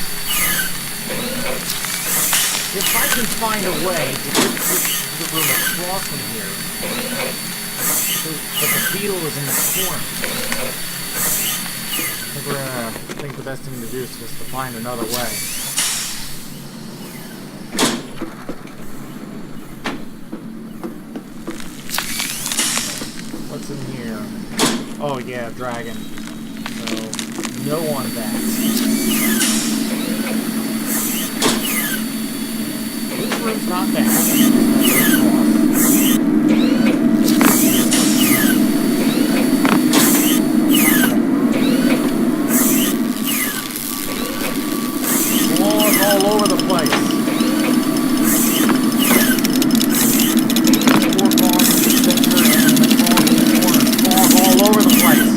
If I can find a way to get the room across from here, but the beetle is in the corner, I think the best thing to do is just to find another way. What's in here? Oh yeah, dragon. So, no on that. This room's not bad. Claws all over the place. Four claws in the center and the claws in the corner. Claws all over the place.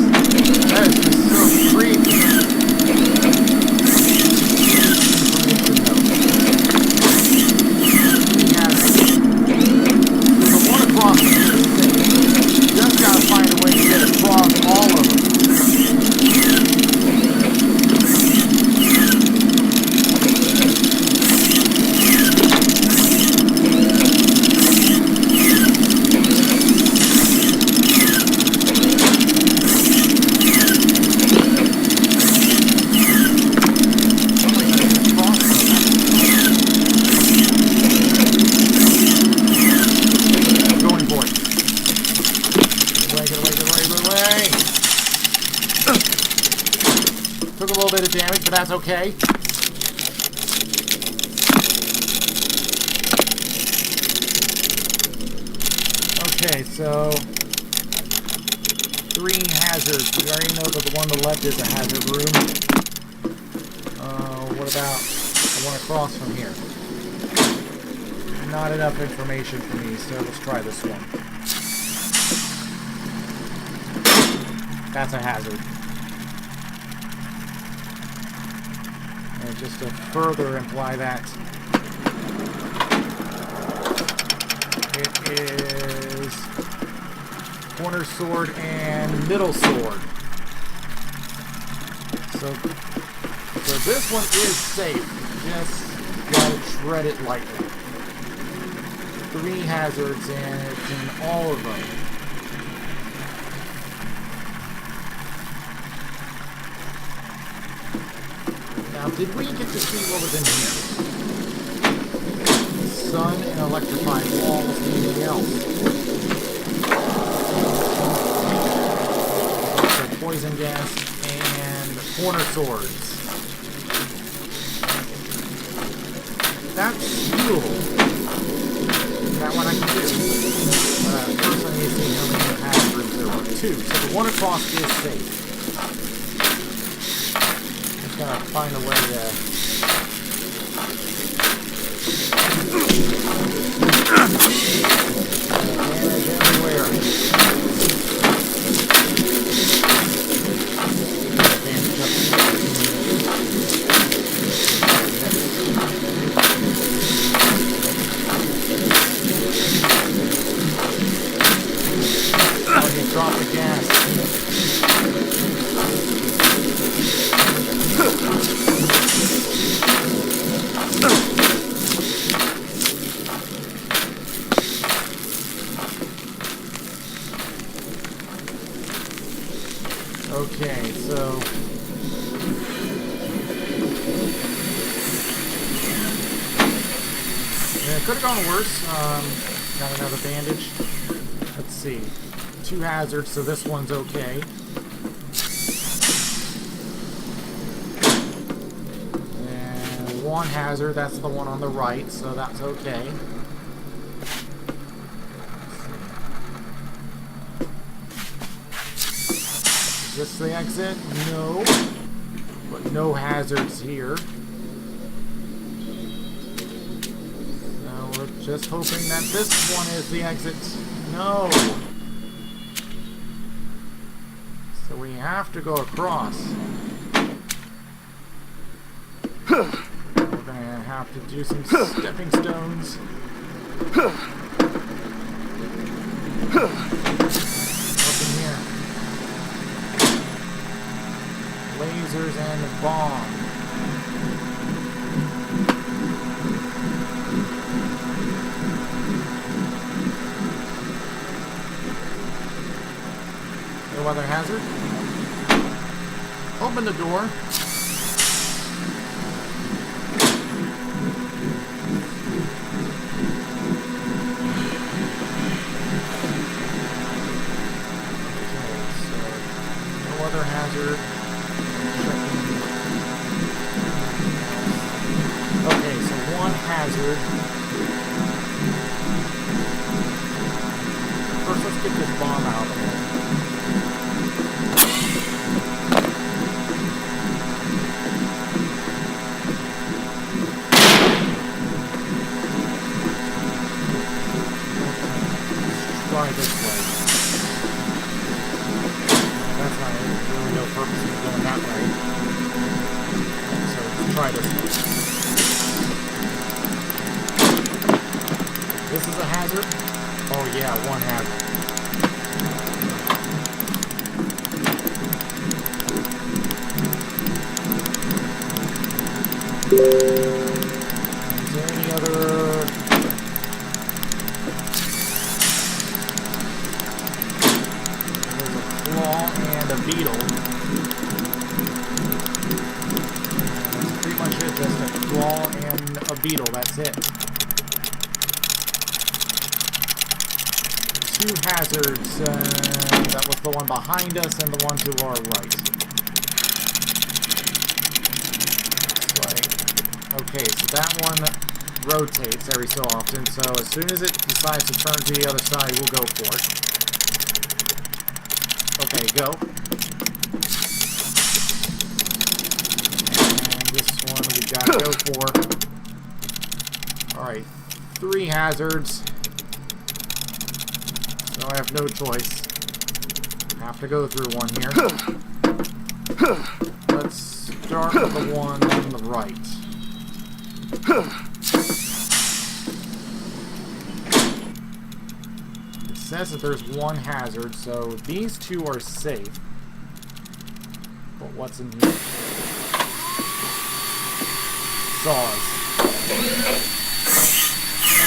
That is just so creepy. Just gotta find a way to get across all of them. Took a little bit of damage, but that's okay. Okay, so 3 hazards. We already know that the one on the left is a hazard room. What about the one across from here? Not enough information for me, so let's try this one. That's a hazard. And just to further imply that it is corner sword and middle sword. So this one is safe. Just gotta tread it lightly. 3 hazards and it's in all of them. Now, did we get to see what was in here? Sun and electrified walls, anything else? So poison gas and corner swords. That's doable. That one I can do. First I need to see how many hazards there were. 2. So the one across is safe. Gotta find a way to damage everywhere. Damage up. Oh, you dropped the gas. Okay, so yeah, it could have gone worse. Got another bandage. Let's see. 2 hazards, so this one's okay. And 1 hazard, that's the one on the right, so that's okay. Is this the exit? No. But no hazards here. So we're just hoping that this one is the exit. No. So we have to go across. We're gonna have to do some stepping stones. What's in here? Lasers and a bomb. No other hazard? Open the door. Other hazard. Okay, so one hazard. First, let's get this bomb out of the way. Let's try this way. That's not really no purpose in going that way. So let's try this one. This is a hazard? Oh yeah, one hazard. Is there any other... and a beetle. That's pretty much it, just a claw and a beetle, that's it. Two hazards, that was the one behind us and the one to our right. Right. Okay, so that one rotates every so often, so as soon as it decides to turn to the other side, we'll go for it. Okay, go. And this one we gotta go for. Alright, 3 hazards. So I have no choice. Have to go through one here. Let's start with the one on the right. It says that there's one hazard, so these 2 are safe. But what's in here? Saws.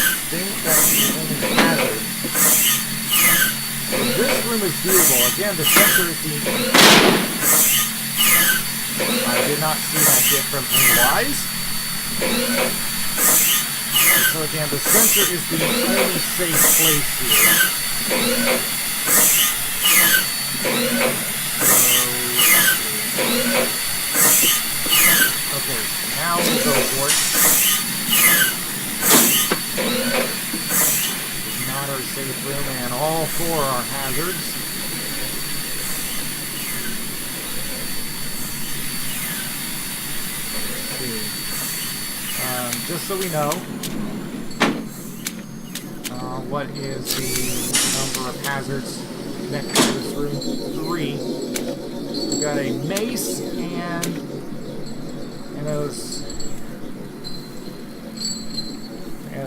I think that's the only hazard. So this room is doable. Again, the sensor is the... I did not see that hit from Pennywise. So again, the sensor is the only safe place here. Okay, now we'll go for it. It's not our safe room, and all 4 are hazards. Let's see. Just so we know, what is the number of hazards connected to this room? 3. We've got a mace and a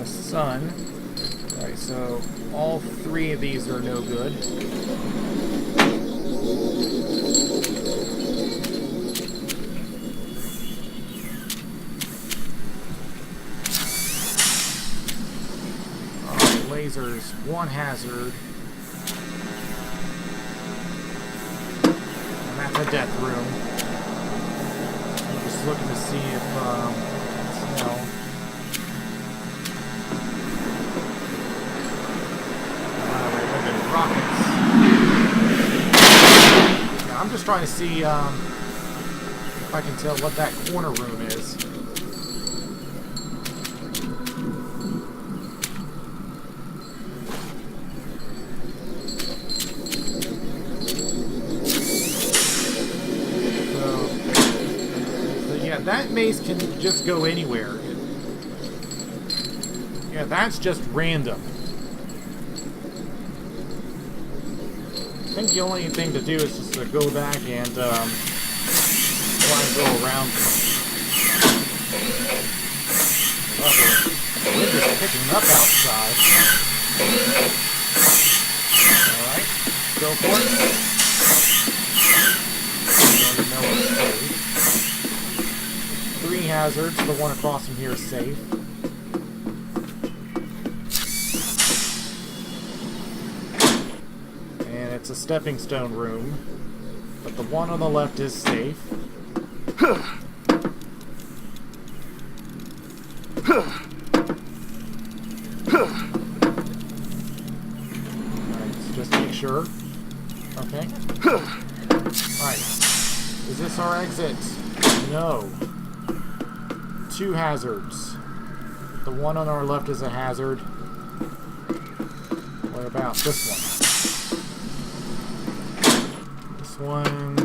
sun. Alright, so all 3 of these are no good. Lasers, 1 hazard. And that's a death room. I'm just looking to see if, rockets. Yeah, I'm just trying to see, if I can tell what that corner room is. That maze can just go anywhere. Yeah, that's just random. I think the only thing to do is just to go back and try and go around. Oh, the wind is picking up outside. Alright, go for it. I don't know is safe. 3 hazards. The one across from here is safe. And it's a stepping stone room. But the one on the left is safe. Alright, so just make sure. Okay. Alright. Is this our exit? No. 2 hazards. The one on our left is a hazard. What about this one? This one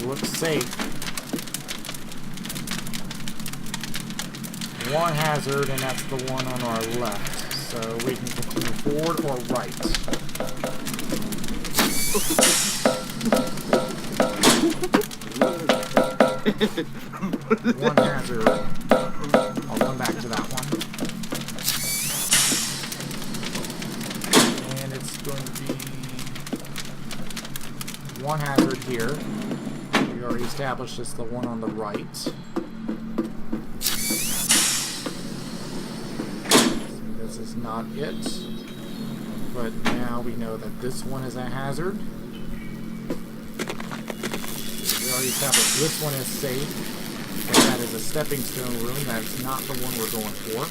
looks safe. 1 hazard, and that's the one on our left. So we can continue forward or right. One hazard. I'll come back to that one. And it's going to be 1 hazard here. We already established it's the one on the right. This is not it. But now we know that this one is a hazard. We already established this one is safe. But that is a stepping stone room. That's not the one we're going for.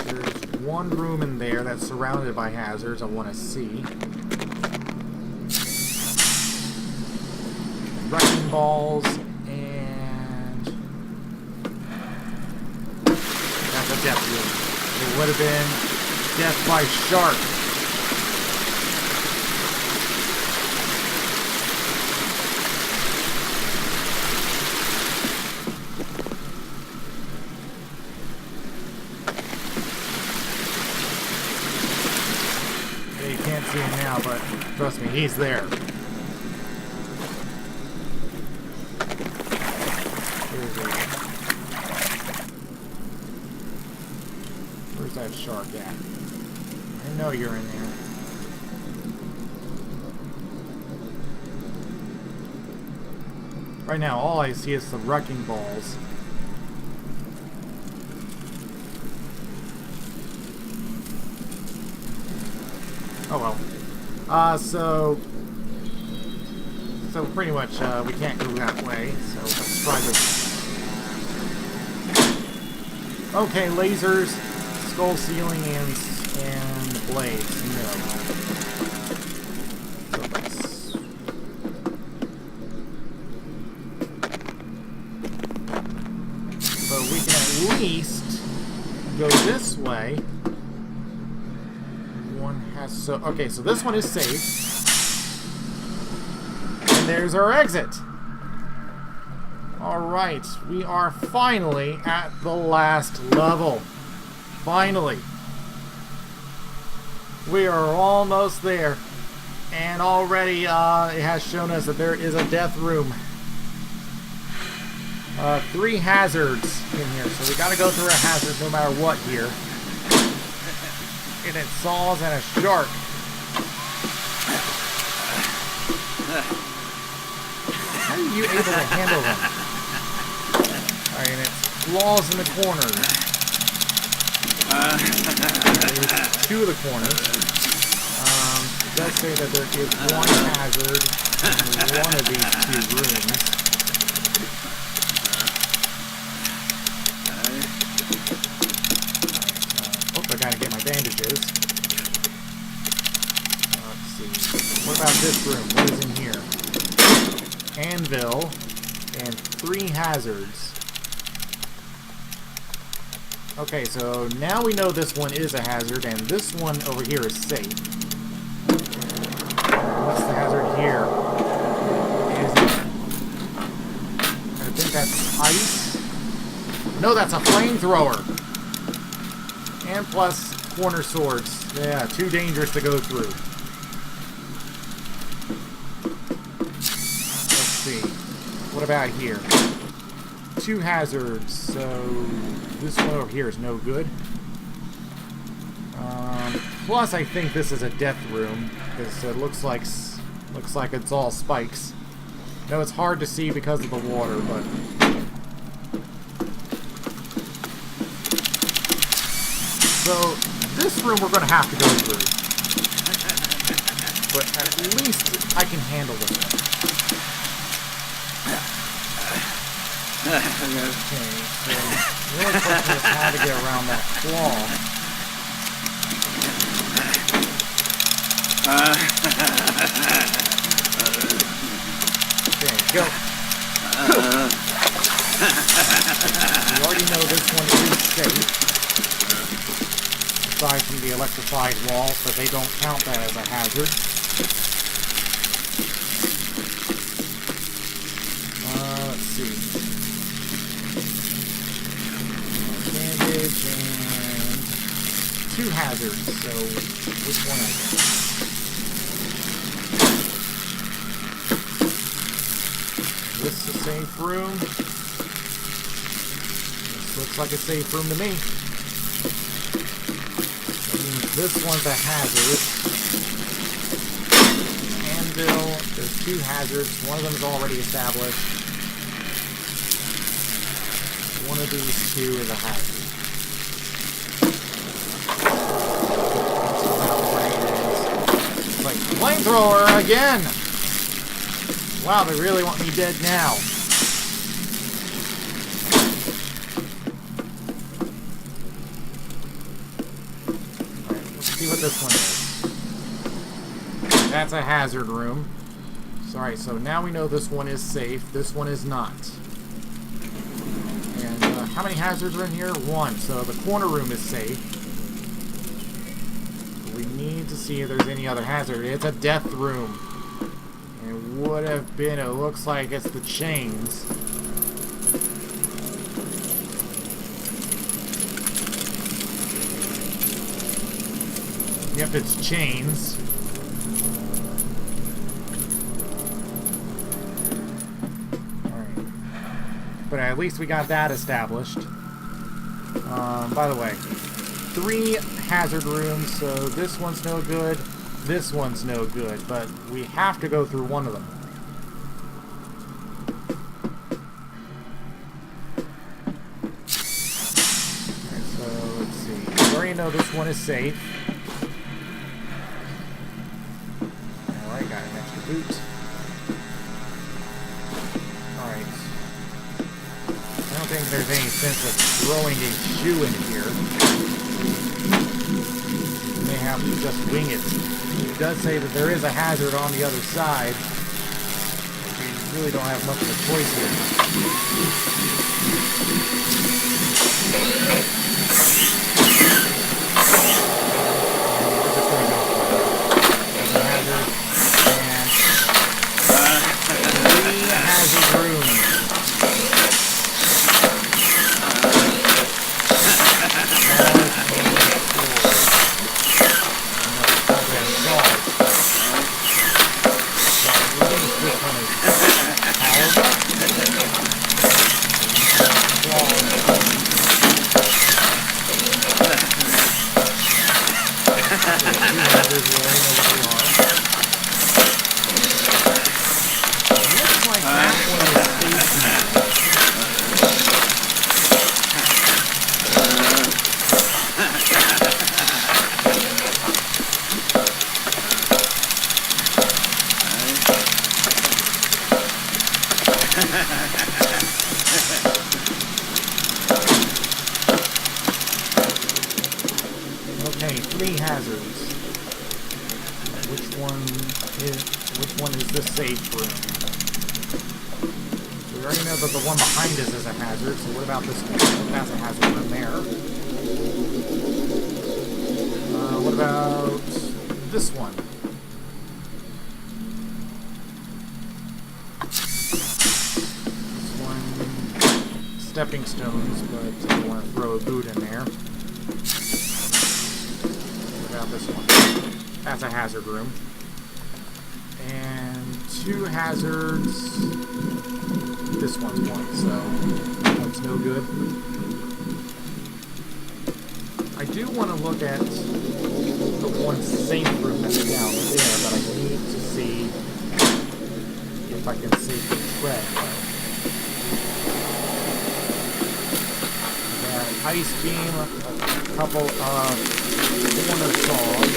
There's 1 room in there that's surrounded by hazards I want to see. Wrecking balls, and that's a death room. It would have been death by shark. Yeah, you can't see him now, but trust me, he's there. Where's that shark at? I know you're in there. Right now, all I see is the wrecking balls. Oh well. So pretty much we can't go that way. So let's try this. Okay, lasers, skull ceiling, and blades. No. So we can at least go this way. One has okay, so this one is safe. And there's our exit. Alright, we are finally at the last level. Finally. We are almost there. And already it has shown us that there is a death room. 3 hazards in here, so we gotta go through a hazard no matter what here. And it's saws and a shark. How are you able to handle them? Alright, and it's claws in the corners. There's 2 of the corners. It does say that there is 1 hazard in one of these 2 rooms. I gotta get my bandages. Let's see. What about this room? What is in here? Anvil and 3 hazards. Okay, so now we know this one is a hazard, and this one over here is safe. What's the hazard here? Is it? I think that's ice. No, that's a flamethrower. And plus, corner swords. Yeah, too dangerous to go through. Let's see. What about here? 2 hazards, so this one over here is no good. Plus, I think this is a death room. because it looks like it's all spikes. No, it's hard to see because of the water, but so this room we're going to have to go through, but at least I can handle this one. Okay, so the only question is how to get around that claw. Okay, go. You already know this one is safe. Aside from the electrified walls, but they don't count that as a hazard. Let's see. Bandage and 2 hazards, so which one is it? This is a safe room. This looks like a safe room to me. That means this one's a hazard. Anvil, there's 2 hazards. One of them is already established. One of these 2 is a hazard. It's like flamethrower again! Wow, they really want me dead now. Alright, let's see what this one is. That's a hazard room. Sorry, so now we know this one is safe. This one is not. And how many hazards are in here? 1. So the corner room is safe. We need to see if there's any other hazard. It's a death room. Would have been, it looks like it's the chains. Yep, it's chains. Alright. But at least we got that established. By the way, 3 hazard rooms, so this one's no good. This one's no good, but we have to go through one of them. Alright, so let's see. We already know this one is safe. Alright, got an extra boot. Alright. I don't think there's any sense of throwing a shoe in here. We may have to just wing it. It does say that there is a hazard on the other side. We really don't have much of a choice here. We're just going to go for it. There's a hazard. And 3 hazard rooms. Okay, 3 hazards. Which one is the safe room? We already know that the one behind us is a hazard, so what about this one? That's a hazard room there. What about this one? This one, stepping stones, but I don't want to throw a boot in there. What about this one? That's a hazard room. And 2 hazards. This one's 1, so that one's no good. I do want to look at the one safe room that's down there, but I need to see if I can safely tread. Ice beam, a couple of corner saws.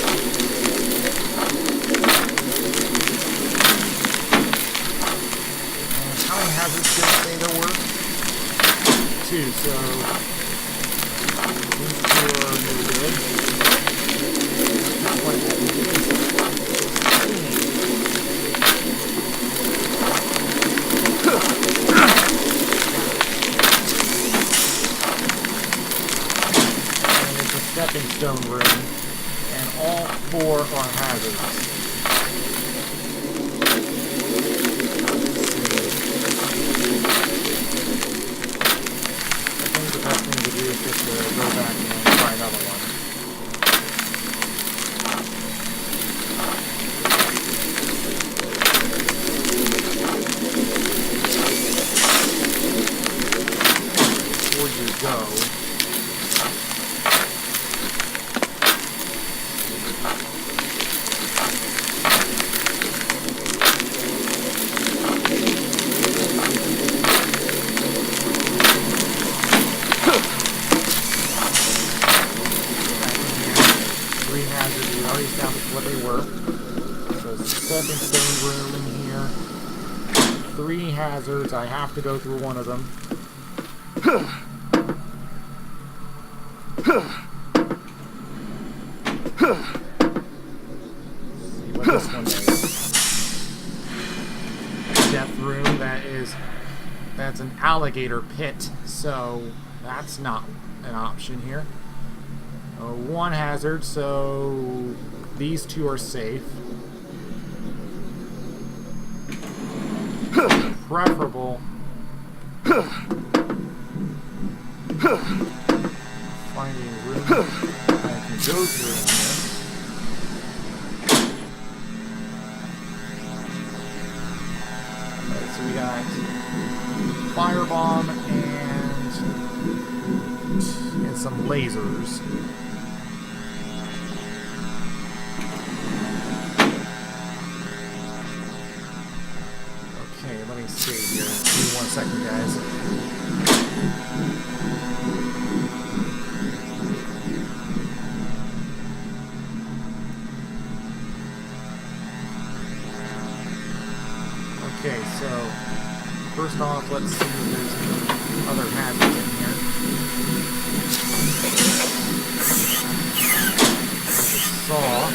And how many hazards did I say there were? 2, so these 2 are no good. Not quite that good. Stepping stone room, and all 4 are hazards. I think the best thing to do is just to go back and try another one. Before you go, what they were. So stepping stone room in here. 3 hazards. I have to go through one of them. See what this one is. Death room. That's an alligator pit. So that's not an option here. 1 hazard, so these 2 are safe. Preferable. Finding a room I can go through in this. Alright, so we got firebomb and some lasers. Let me see here. Give me 1 second, guys. Okay, so first off, let's see if there's any other hazards in here. There's a saw.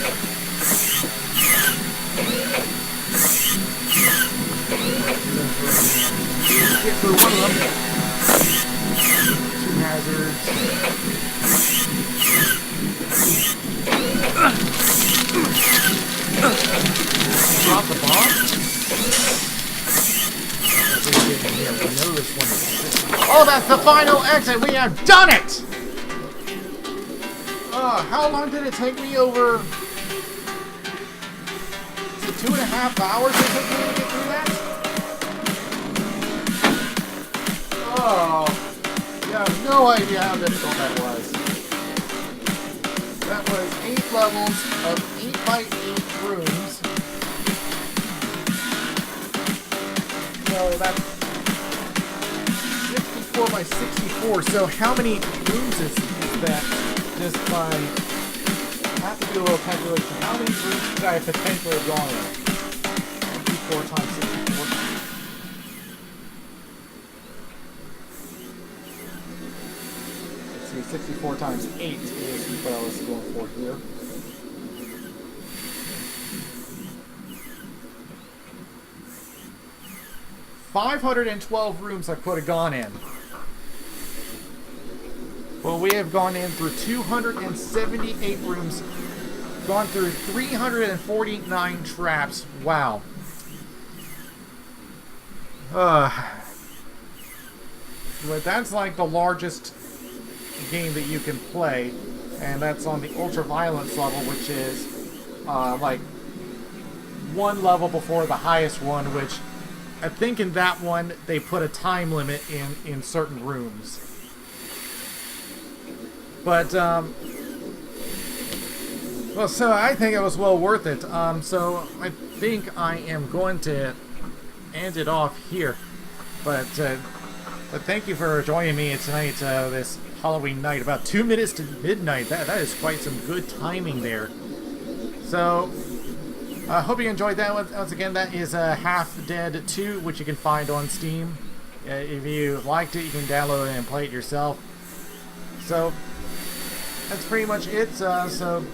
Get through one of them. 2 hazards. Drop the bomb. Oh, that's the final exit. We have done it. How long did it take me? Over 2.5 hours it took me to get through that? Oh, you have no idea how difficult that was. That was 8 levels of 8x8 rooms. So that's 64 by 64. So how many rooms is that? Just by, I have to do a little calculation. How many rooms could I potentially have gone in? 64 times 64. Let's see, 64 times 8 is what I was going for here. $512 rooms I could have gone in. Well, we have gone in through 278 rooms, gone through 349 traps. Wow. But that's like the largest game that you can play, and that's on the ultraviolence level, which is like one level before the highest one, which I think in that one they put a time limit in certain rooms. But Well, so I think it was well worth it. So I think I am going to end it off here. But thank you for joining me tonight, this Halloween night. About 2 minutes to midnight. That is quite some good timing there. So I hope you enjoyed that. Once again, that is Half Dead 2, which you can find on Steam. If you liked it, you can download it and play it yourself. So that's pretty much it. So